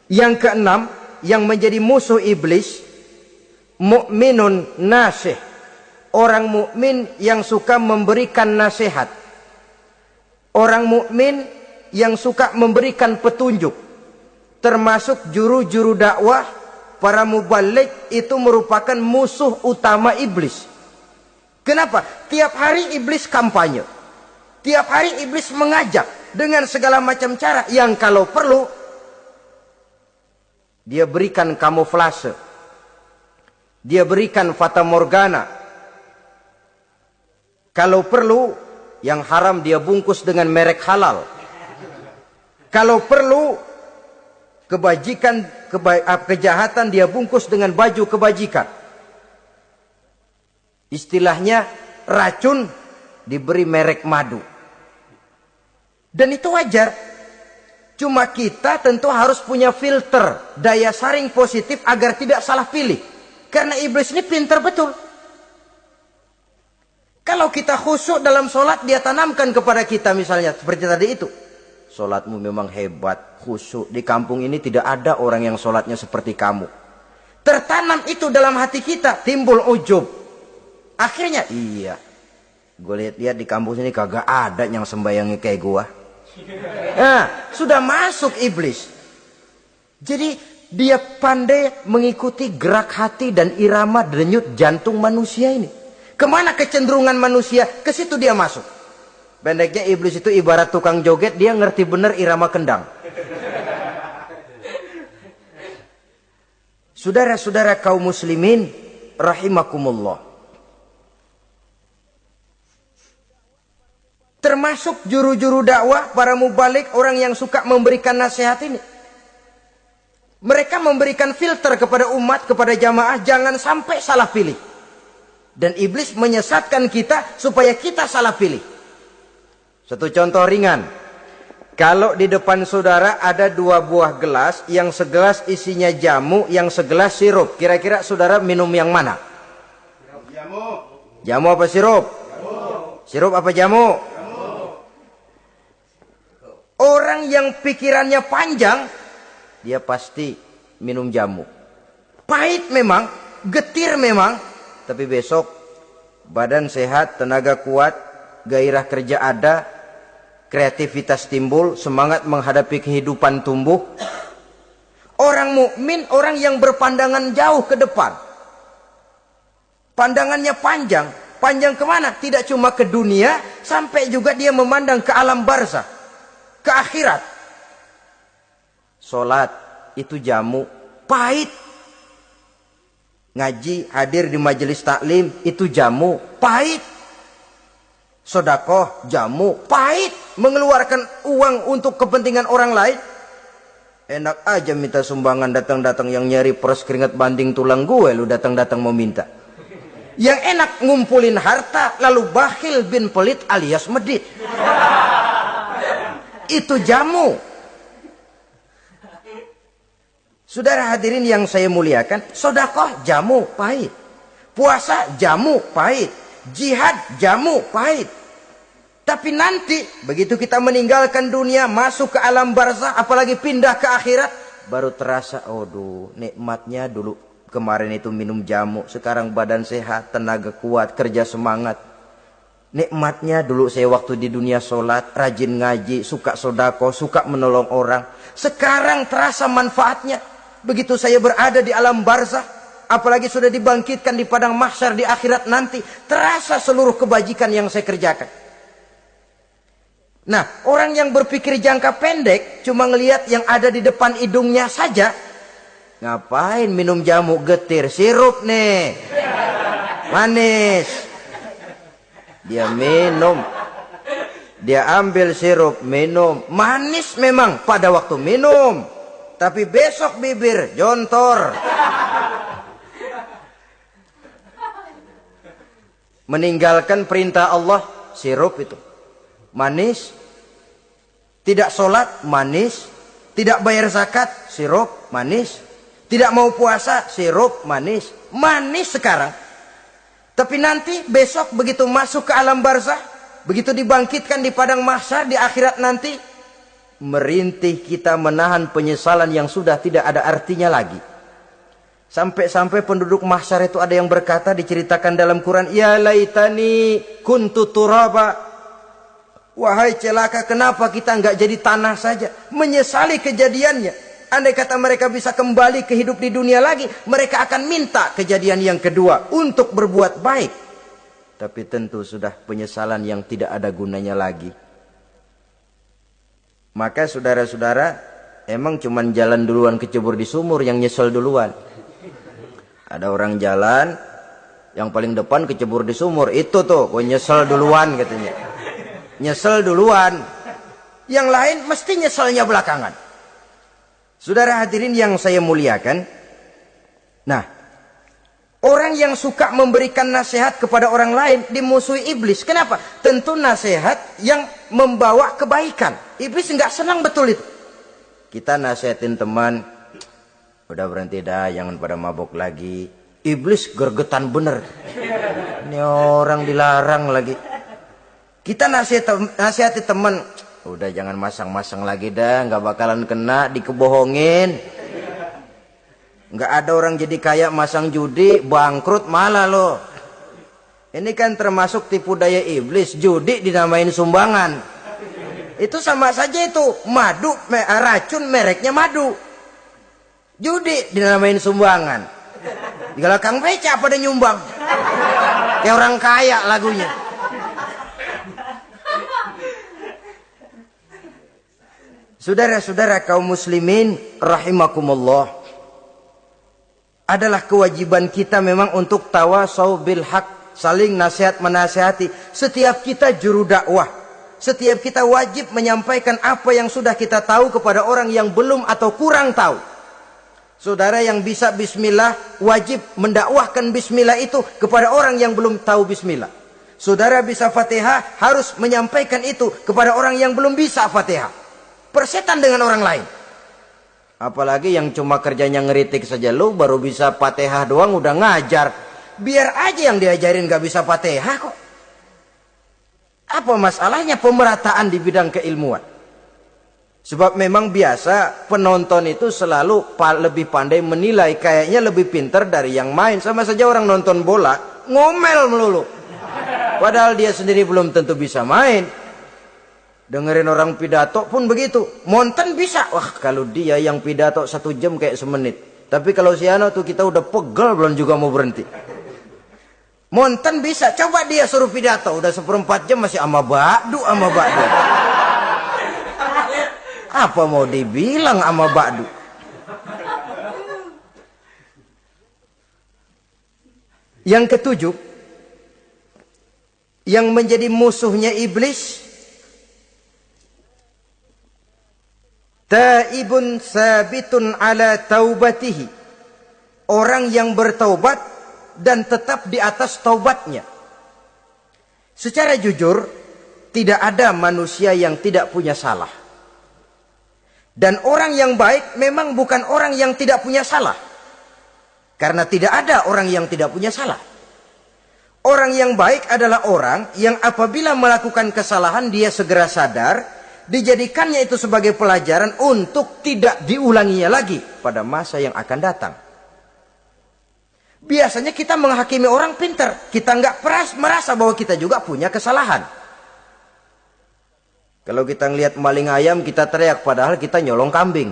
Yang keenam, yang menjadi musuh iblis, mukminun nasih. Orang mukmin yang suka memberikan nasihat. Orang mukmin yang suka memberikan petunjuk. Termasuk juru-juru dakwah, para mubaligh itu merupakan musuh utama iblis. Kenapa? Tiap hari iblis kampanye. Tiap hari iblis mengajak dengan segala macam cara yang kalau perlu dia berikan kamuflase. Dia berikan fata morgana. Kalau perlu yang haram dia bungkus dengan merek halal. Kalau perlu kejahatan dia bungkus dengan baju kebajikan. Istilahnya racun diberi merek madu. Dan itu wajar. Cuma kita tentu harus punya filter, daya saring positif agar tidak salah pilih. Karena iblis ini pintar betul. Kalau kita khusyuk dalam sholat, dia tanamkan kepada kita misalnya seperti tadi itu. Sholatmu memang hebat, khusyuk. Di kampung ini tidak ada orang yang sholatnya seperti kamu. Tertanam itu dalam hati kita, timbul ujub. Akhirnya, iya, gue lihat-lihat di kampus ini kagak ada yang sembayangnya kayak gua. Nah, sudah masuk iblis. Jadi dia pandai mengikuti gerak hati dan irama denyut jantung manusia ini. Kemana kecenderungan manusia, ke situ dia masuk. Pendeknya iblis itu ibarat tukang joget, dia ngerti bener irama kendang. Saudara-saudara kaum muslimin rahimakumullah. Termasuk juru-juru dakwah, para mubaligh, orang yang suka memberikan nasihat ini. Mereka memberikan filter kepada umat, kepada jamaah, jangan sampai salah pilih. Dan iblis menyesatkan kita supaya kita salah pilih. Satu contoh ringan. Kalau di depan saudara ada dua buah gelas, yang segelas isinya jamu, yang segelas sirup. Kira-kira saudara minum yang mana? Jamu. Jamu apa sirup? Jamu. Sirup apa jamu? Orang yang pikirannya panjang, dia pasti minum jamu. Pahit memang, getir memang, tapi besok badan sehat, tenaga kuat, gairah kerja ada, kreativitas timbul, semangat menghadapi kehidupan tumbuh. Orang mukmin, orang yang berpandangan jauh ke depan. Pandangannya panjang. Panjang kemana? Tidak cuma ke dunia, sampai juga dia memandang ke alam barzah, ke akhirat. Solat itu jamu, pahit. Ngaji, hadir di majelis taklim, itu jamu, pahit. Sedekah, jamu, pahit. Mengeluarkan uang untuk kepentingan orang lain. Enak aja minta sumbangan, datang-datang yang nyari peres keringat banding tulang gue, lu datang-datang mau minta. Yang enak ngumpulin harta, lalu bakhil bin pelit alias medit. Itu jamu. Saudara hadirin yang saya muliakan, sedekah jamu, pahit. Puasa jamu, pahit. Jihad jamu, pahit. Tapi nanti begitu kita meninggalkan dunia, masuk ke alam barzah, apalagi pindah ke akhirat, baru terasa, aduh, nikmatnya dulu kemarin itu minum jamu, sekarang badan sehat, tenaga kuat, kerja semangat. Nikmatnya dulu saya waktu di dunia sholat, rajin ngaji, suka sodako, suka menolong orang. Sekarang terasa manfaatnya. Begitu saya berada di alam barzah, apalagi sudah dibangkitkan di padang mahsyar di akhirat nanti, terasa seluruh kebajikan yang saya kerjakan. Nah, orang yang berpikir jangka pendek, cuma ngelihat yang ada di depan hidungnya saja. Ngapain minum jamu getir? Sirup nih. Manis. Dia minum. Dia ambil sirup, minum. Manis memang pada waktu minum. Tapi besok bibir jontor. Meninggalkan perintah Allah, sirup itu. Manis. Tidak sholat, manis. Tidak bayar zakat, sirup, manis. Tidak mau puasa, sirup, manis. Manis sekarang. Tapi nanti besok begitu masuk ke alam barzah, begitu dibangkitkan di padang mahsyar di akhirat nanti, merintih kita menahan penyesalan yang sudah tidak ada artinya lagi. Sampai-sampai penduduk mahsyar itu ada yang berkata, diceritakan dalam Quran, ya laitani kuntu turaba. Wahai celaka, kenapa kita nggak jadi tanah saja? Menyesali kejadiannya. Andai kata mereka bisa kembali ke hidup di dunia lagi, mereka akan minta kejadian yang kedua untuk berbuat baik. Tapi tentu sudah penyesalan yang tidak ada gunanya lagi. Maka saudara-saudara, emang cuman jalan duluan kecebur di sumur yang nyesel duluan. Ada orang jalan, yang paling depan kecebur di sumur, itu tuh, gue nyesel duluan katanya. Nyesel duluan. Yang lain mesti nyeselnya belakangan. Saudara hadirin yang saya muliakan. Nah, orang yang suka memberikan nasihat kepada orang lain dimusuhi iblis. Kenapa? Tentu nasihat yang membawa kebaikan. Iblis nggak senang betul itu. Kita nasihatin teman, udah berhenti dah, jangan pada mabok lagi. Iblis gergetan bener. Ini orang dilarang lagi. Kita nasihati teman, udah jangan masang-masang lagi dah, nggak bakalan kena, dikebohongin. Nggak ada orang jadi kaya masang judi, bangkrut malah loh. Ini kan termasuk tipu daya iblis, judi dinamain sumbangan. Itu sama saja itu, madu, racun mereknya madu. Judi dinamain sumbangan. Kalau Kang Beca pada nyumbang. Kayak orang kaya lagunya. Saudara-saudara kaum muslimin rahimakumullah, adalah kewajiban kita memang untuk tawasau bil haq, saling nasihat menasihati. Setiap kita juru dakwah, setiap kita wajib menyampaikan apa yang sudah kita tahu kepada orang yang belum atau kurang tahu. Saudara yang bisa bismillah wajib mendakwahkan bismillah itu kepada orang yang belum tahu bismillah. Saudara bisa Fatihah harus menyampaikan itu kepada orang yang belum bisa Fatihah. Persetan dengan orang lain. Apalagi yang cuma kerjanya ngeritik saja, lu baru bisa Fatihah doang udah ngajar. Biar aja yang diajarin gak bisa Fatihah kok. Apa masalahnya pemerataan di bidang keilmuan? Sebab memang biasa penonton itu selalu lebih pandai menilai, kayaknya lebih pintar dari yang main. Sama saja orang nonton bola ngomel melulu, padahal dia sendiri belum tentu bisa main. Dengerin orang pidato pun begitu, monten bisa. Wah, kalau dia yang pidato 1 jam kayak semenit. Tapi kalau si Ano tuh kita udah pegel belum juga mau berhenti. Monten bisa, coba dia suruh pidato udah 1/4 jam masih ama ba'du. Apa mau dibilang ama ba'du? Yang ketujuh, yang menjadi musuhnya iblis, taibun sabitun ala taubatihi, orang yang bertaubat dan tetap di atas taubatnya. Secara jujur, tidak ada manusia yang tidak punya salah. Dan orang yang baik memang bukan orang yang tidak punya salah. Karena tidak ada orang yang tidak punya salah. Orang yang baik adalah orang yang apabila melakukan kesalahan dia segera sadar, dijadikannya itu sebagai pelajaran untuk tidak diulanginya lagi pada masa yang akan datang. Biasanya kita menghakimi orang pintar, kita nggak merasa bahwa kita juga punya kesalahan. Kalau kita ngelihat maling ayam kita teriak, padahal kita nyolong kambing.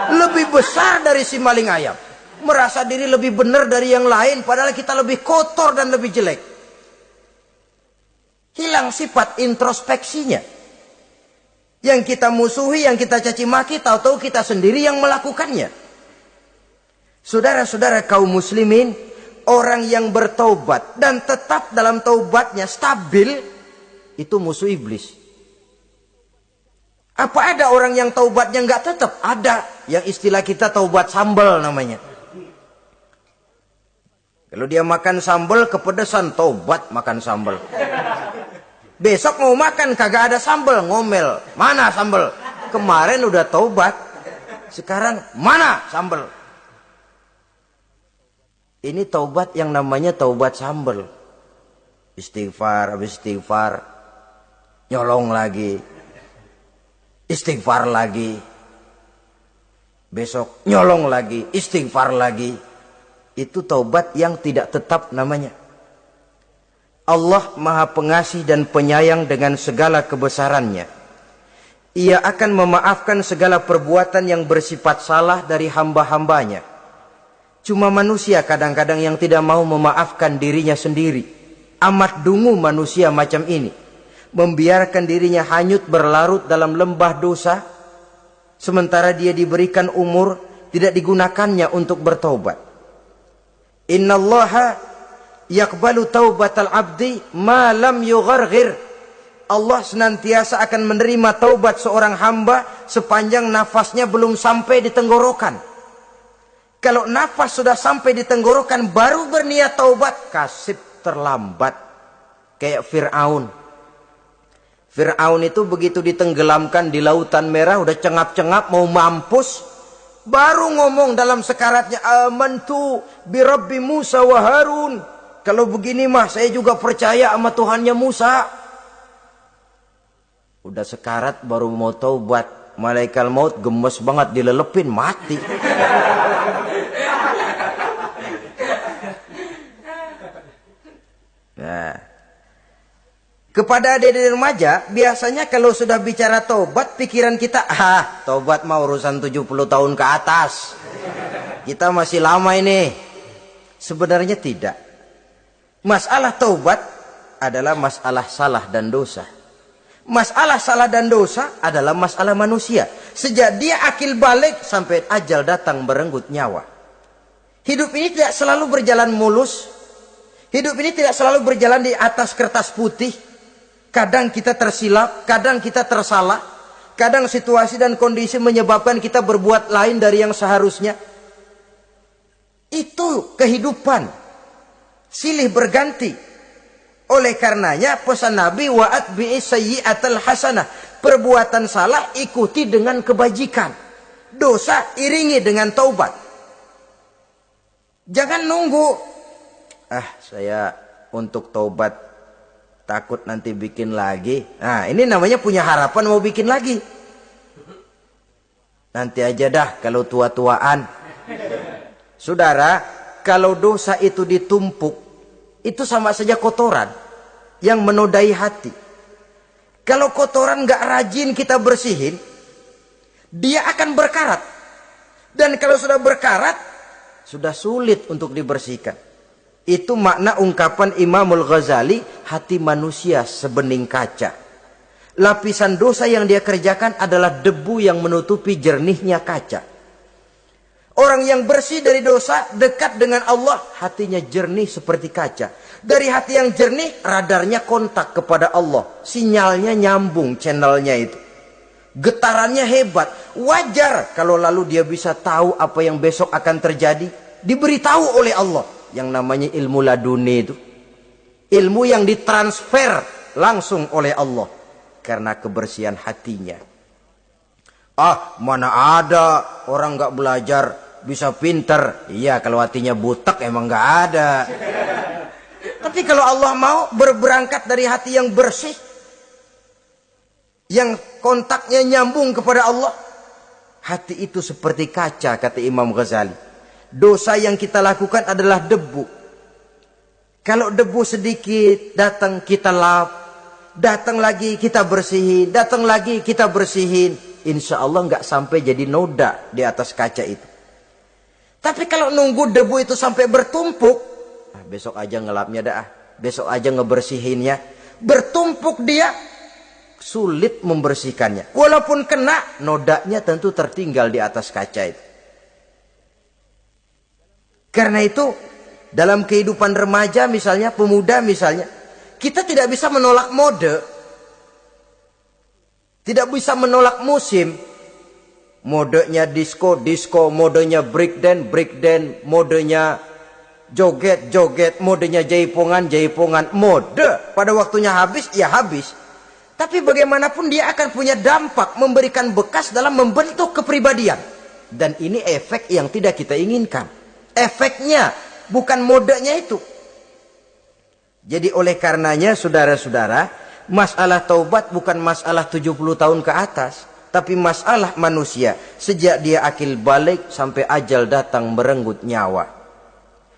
Lebih besar dari si maling ayam, merasa diri lebih benar dari yang lain, padahal kita lebih kotor dan lebih jelek. Hilang sifat introspeksinya. Yang kita musuhi, yang kita caci maki, tahu-tahu kita sendiri yang melakukannya. Saudara-saudara kaum muslimin, orang yang bertaubat dan tetap dalam taubatnya stabil, itu musuh iblis. Apa ada orang yang taubatnya nggak tetap? Ada. Yang istilah kita taubat sambal namanya. Kalau dia makan sambal kepedesan, taubat makan sambal. Besok mau makan kagak ada sambal, ngomel. Mana sambal? Kemarin udah taubat, sekarang mana sambal? Ini taubat yang namanya taubat sambal. Istighfar, habis istighfar nyolong lagi, istighfar lagi, besok nyolong lagi, istighfar lagi. Itu taubat yang tidak tetap namanya. Allah Maha Pengasih dan Penyayang dengan segala kebesarannya. Ia akan memaafkan segala perbuatan yang bersifat salah dari hamba-hambanya. Cuma manusia kadang-kadang yang tidak mau memaafkan dirinya sendiri. Amat dungu manusia macam ini, membiarkan dirinya hanyut berlarut dalam lembah dosa, sementara dia diberikan umur tidak digunakannya untuk bertaubat. Innallaha yaqbalu taubatal abdi ma lam yugharghir. Allah senantiasa akan menerima taubat seorang hamba sepanjang nafasnya belum sampai di tenggorokan. Kalau nafas sudah sampai di tenggorokan baru berniat taubat, kasib terlambat. Kayak Fir'aun. Fir'aun itu begitu ditenggelamkan di lautan merah, udah cengap-cengap mau mampus, baru ngomong dalam sekaratnya, amantu bi Rabbi Musa wa Harun. Kalau begini mah saya juga percaya sama Tuhannya Musa. Udah sekarat baru mau taubat, malaikat maut gemes banget dilelepin, mati. Nah, kepada adik-adik remaja, biasanya kalau sudah bicara taubat, pikiran kita, taubat mah urusan 70 tahun ke atas. Kita masih lama ini. Sebenarnya tidak. Masalah taubat adalah masalah salah dan dosa. Masalah salah dan dosa adalah masalah manusia. Sejak dia akil balik sampai ajal datang berenggut nyawa. Hidup ini tidak selalu berjalan mulus. Hidup ini tidak selalu berjalan di atas kertas putih. Kadang kita tersilap, kadang kita tersalah. Kadang situasi dan kondisi menyebabkan kita berbuat lain dari yang seharusnya. Itu kehidupan. Silih berganti. Oleh karenanya pesan Nabi, wa'atbi'i sayyi'atal hasanah. Perbuatan salah ikuti dengan kebajikan. Dosa iringi dengan taubat. Jangan nunggu. Saya untuk taubat takut nanti bikin lagi. Nah, ini namanya punya harapan mau bikin lagi. Nanti aja dah kalau tua-tuaan. Saudara, kalau dosa itu ditumpuk, itu sama saja kotoran yang menodai hati. Kalau kotoran nggak rajin kita bersihin, dia akan berkarat. Dan kalau sudah berkarat, sudah sulit untuk dibersihkan. Itu makna ungkapan Imamul Ghazali, hati manusia sebening kaca. Lapisan dosa yang dia kerjakan adalah debu yang menutupi jernihnya kaca. Orang yang bersih dari dosa, dekat dengan Allah, hatinya jernih seperti kaca. Dari hati yang jernih, radarnya kontak kepada Allah. Sinyalnya nyambung channelnya itu. Getarannya hebat. Wajar kalau lalu dia bisa tahu apa yang besok akan terjadi. Diberitahu oleh Allah. Yang namanya ilmu laduni itu. Ilmu yang ditransfer langsung oleh Allah. Karena kebersihan hatinya. Ah, mana ada orang nggak belajar bisa pinter. Iya, kalau hatinya butek emang nggak ada. Tapi kalau Allah mau berberangkat dari hati yang bersih, yang kontaknya nyambung kepada Allah, hati itu seperti kaca, kata Imam Ghazali. Dosa yang kita lakukan adalah debu. Kalau debu sedikit datang kita lap, datang lagi kita bersihin, datang lagi kita bersihin, insya Allah nggak sampai jadi noda di atas kaca itu. Tapi kalau nunggu debu itu sampai bertumpuk, besok aja ngelapnya dah, besok aja ngebersihinnya, bertumpuk dia, sulit membersihkannya. Walaupun kena, nodanya tentu tertinggal di atas kaca itu. Karena itu, dalam kehidupan remaja misalnya, pemuda misalnya, kita tidak bisa menolak mode, tidak bisa menolak musim. Modenya disco, disco, modenya breakdance, breakdance, modenya joget, joget, modenya jaipongan, jaipongan, mode. Pada waktunya habis, ya habis. Tapi bagaimanapun dia akan punya dampak, memberikan bekas dalam membentuk kepribadian. Dan ini efek yang tidak kita inginkan. Efeknya, bukan modenya itu. Jadi oleh karenanya, saudara-saudara, masalah taubat bukan masalah 70 tahun ke atas. Tapi masalah manusia, sejak dia akil balik sampai ajal datang merenggut nyawa.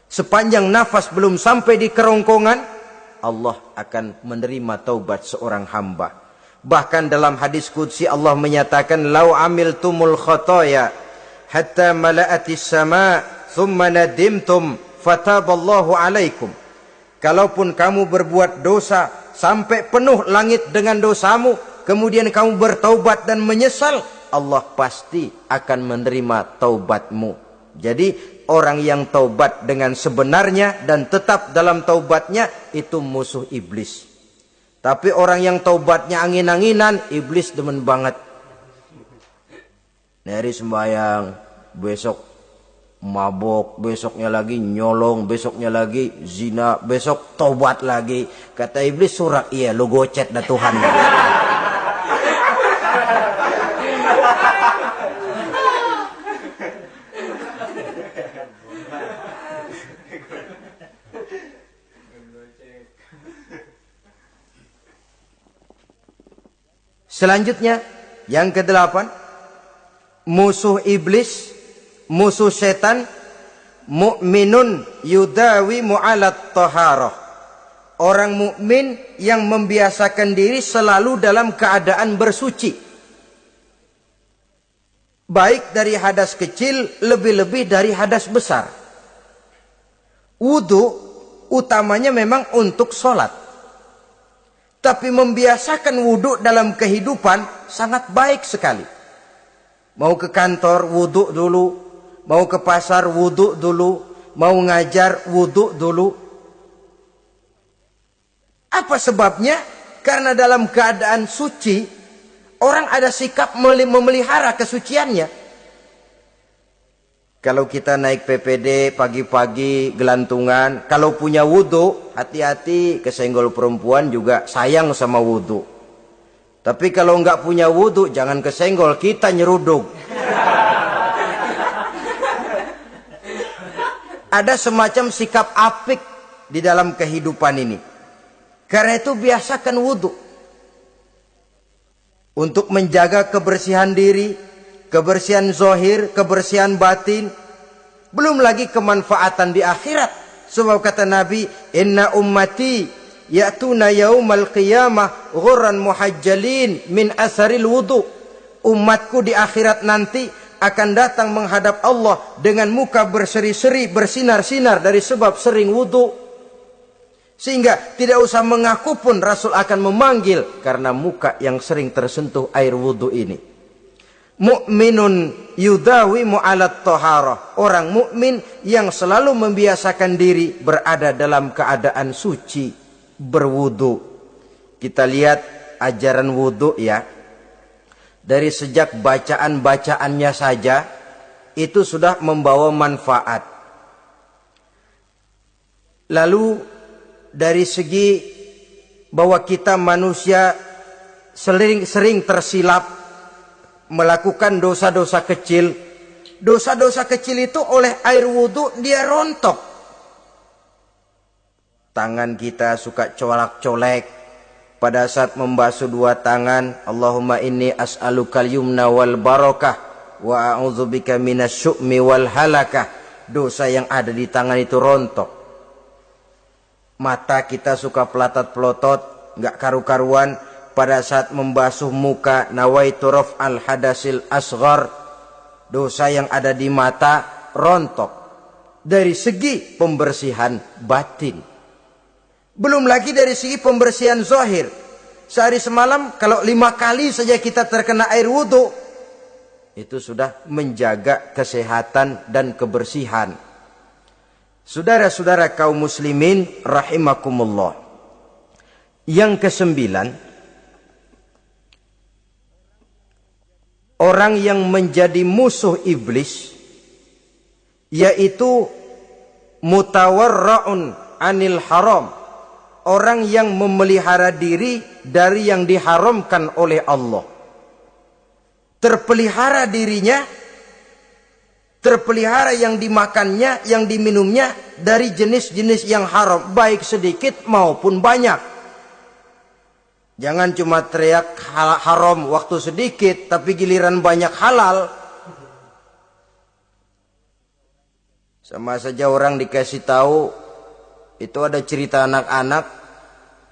Sepanjang nafas belum sampai di kerongkongan, Allah akan menerima taubat seorang hamba. Bahkan dalam hadis qudsi Allah menyatakan, "Lau amiltumul khotoya hatta mala'atis sama, thumma nadimtum, fataballahu alaikum." Kalaupun kamu berbuat dosa sampai penuh langit dengan dosamu, kemudian kamu bertaubat dan menyesal, Allah pasti akan menerima taubatmu. Jadi orang yang taubat dengan sebenarnya dan tetap dalam taubatnya, itu musuh iblis. Tapi orang yang taubatnya angin-anginan, iblis demen banget. Hari sembahyang, besok mabok, besoknya lagi nyolong, besoknya lagi zina, besok taubat lagi. Kata iblis, surak, iya lu gocet dah Tuhan. Selanjutnya, yang ke-8, musuh iblis, musuh setan, mu'minun yudawi mu'alat taharah. Orang mukmin yang membiasakan diri selalu dalam keadaan bersuci. Baik dari hadas kecil, lebih-lebih dari hadas besar. Wudu utamanya memang untuk sholat. Tapi membiasakan wudhu dalam kehidupan sangat baik sekali. Mau ke kantor, wudhu dulu. Mau ke pasar, wudhu dulu. Mau ngajar, wudhu dulu. Apa sebabnya? Karena dalam keadaan suci, orang ada sikap memelihara kesuciannya. Kalau kita naik PPD pagi-pagi gelantungan, kalau punya wudhu, hati-hati kesenggol perempuan juga sayang sama wudhu. Tapi kalau nggak punya wudhu, jangan kesenggol, kita nyeruduk. Ada semacam sikap apik di dalam kehidupan ini. Karena itu biasakan wudhu. Untuk menjaga kebersihan diri, kebersihan zahir, kebersihan batin. Belum lagi kemanfaatan di akhirat. Sebab kata Nabi, inna ummati ya'tuna yaumal qiyamah ghurran muhajjalin min asharil wudhu. Umatku di akhirat nanti akan datang menghadap Allah dengan muka berseri-seri, bersinar-sinar dari sebab sering wudhu. Sehingga tidak usah mengaku pun Rasul akan memanggil karena muka yang sering tersentuh air wudhu ini. Mu'minun yudawimu alat toharoh. Orang mukmin yang selalu membiasakan diri berada dalam keadaan suci, berwudhu. Kita lihat ajaran wudhu ya. Dari sejak bacaan-bacaannya saja itu sudah membawa manfaat. Lalu dari segi bahwa kita manusia sering tersilap melakukan dosa-dosa kecil. Dosa-dosa kecil itu oleh air wudhu dia rontok. Tangan kita suka colak-colek pada saat membasuh dua tangan. Allahumma inni as'alukal yumna wal barakah wa a'udzubika minasyu'mi wal halakah. Dosa yang ada di tangan itu rontok. Mata kita suka pelotot-pelotot, nggak karu-karuan pada saat membasuh muka. Nawaitu raf'al hadasil asghar. Dosa yang ada di mata rontok. Dari segi pembersihan batin. Belum lagi dari segi pembersihan zahir. Sehari semalam kalau 5 kali saja kita terkena air wudhu, itu sudah menjaga kesehatan dan kebersihan. Saudara-saudara kaum muslimin rahimakumullah. Yang kesembilan, orang yang menjadi musuh iblis yaitu mutawarra'un anil haram. Orang yang memelihara diri dari yang diharamkan oleh Allah. Terpelihara dirinya, terpelihara yang dimakannya, yang diminumnya dari jenis-jenis yang haram, baik sedikit maupun banyak. Jangan cuma teriak haram waktu sedikit, tapi giliran banyak halal. Sama saja orang dikasih tahu, itu ada cerita anak-anak,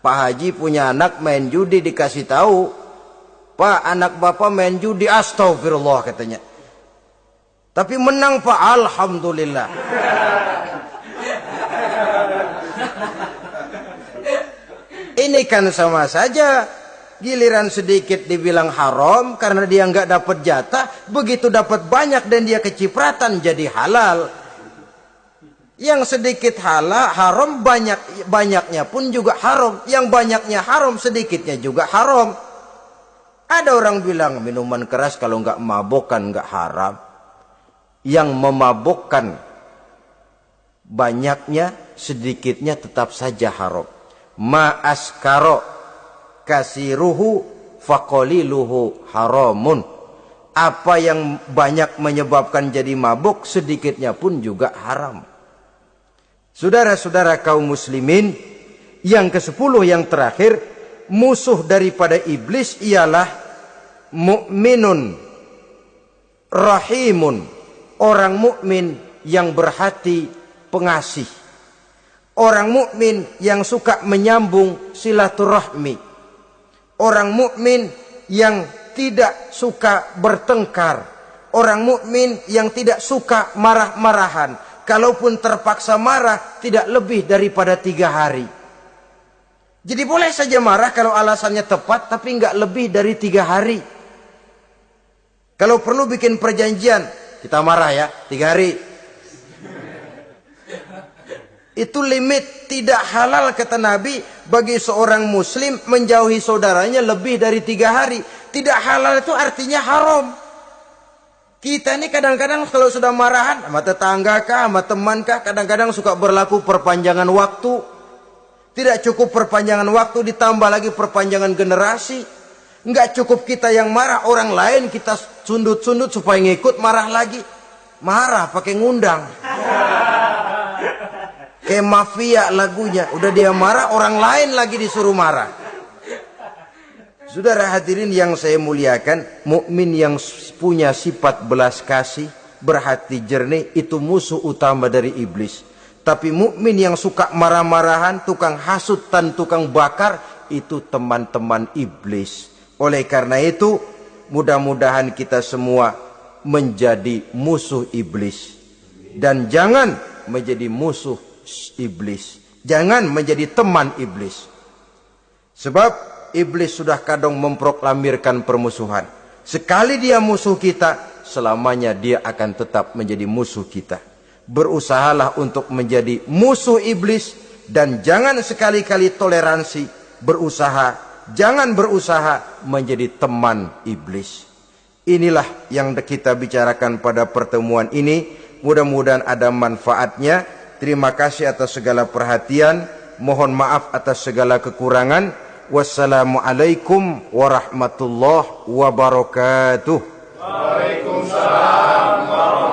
Pak Haji punya anak main judi, dikasih tahu, Pak, anak bapak main judi, astagfirullah katanya. Tapi menang Pak, alhamdulillah. Ini kan sama saja. Giliran sedikit dibilang haram karena dia nggak dapat jatah, begitu dapat banyak dan dia kecipratan jadi halal. Yang sedikit haram, banyaknya pun juga haram. Yang banyaknya haram, sedikitnya juga haram. Ada orang bilang minuman keras kalau nggak mabok kan nggak haram. Yang memabukkan banyaknya, sedikitnya tetap saja haram. Ma askaro kasiruhu faqaliluhu haramun. Apa yang banyak menyebabkan jadi mabuk, sedikitnya pun juga haram. Saudara-saudara kaum muslimin, yang ke-10 yang terakhir, musuh daripada iblis ialah mukminun rahimun. Orang mukmin yang berhati pengasih. Orang mukmin yang suka menyambung silaturahmi. Orang mukmin yang tidak suka bertengkar. Orang mukmin yang tidak suka marah-marahan. Kalaupun terpaksa marah, tidak lebih daripada 3 hari. Jadi boleh saja marah kalau alasannya tepat, tapi nggak lebih dari 3 hari. Kalau perlu bikin perjanjian, kita marah ya, 3 hari. Itu limit, tidak halal kata Nabi bagi seorang muslim menjauhi saudaranya lebih dari 3 hari. Tidak halal itu artinya haram. Kita ini kadang-kadang kalau sudah marahan sama tetangga kah, sama teman kah, kadang-kadang suka berlaku perpanjangan waktu. Tidak cukup perpanjangan waktu, ditambah lagi perpanjangan generasi. Enggak cukup kita yang marah, orang lain kita sundut-sundut supaya ngikut marah lagi. Marah pakai ngundang. Kayak mafia lagunya. Udah dia marah, orang lain lagi disuruh marah. Saudara hadirin yang saya muliakan, mukmin yang punya sifat belas kasih, berhati jernih, itu musuh utama dari iblis. Tapi mukmin yang suka marah-marahan, tukang hasut dan tukang bakar, itu teman-teman iblis. Oleh karena itu, mudah-mudahan kita semua menjadi musuh iblis. Dan jangan menjadi musuh iblis. Jangan menjadi teman iblis. Sebab iblis sudah kadang memproklamirkan permusuhan. Sekali dia musuh kita, selamanya dia akan tetap menjadi musuh kita. Berusahalah untuk menjadi musuh iblis. Dan jangan sekali-kali toleransi. Jangan berusaha menjadi teman iblis. Inilah yang kita bicarakan pada pertemuan ini. Mudah-mudahan ada manfaatnya. Terima kasih atas segala perhatian. Mohon maaf atas segala kekurangan. Wassalamualaikum warahmatullahi wabarakatuh. Waalaikumsalam warahmatullahi wabarakatuh.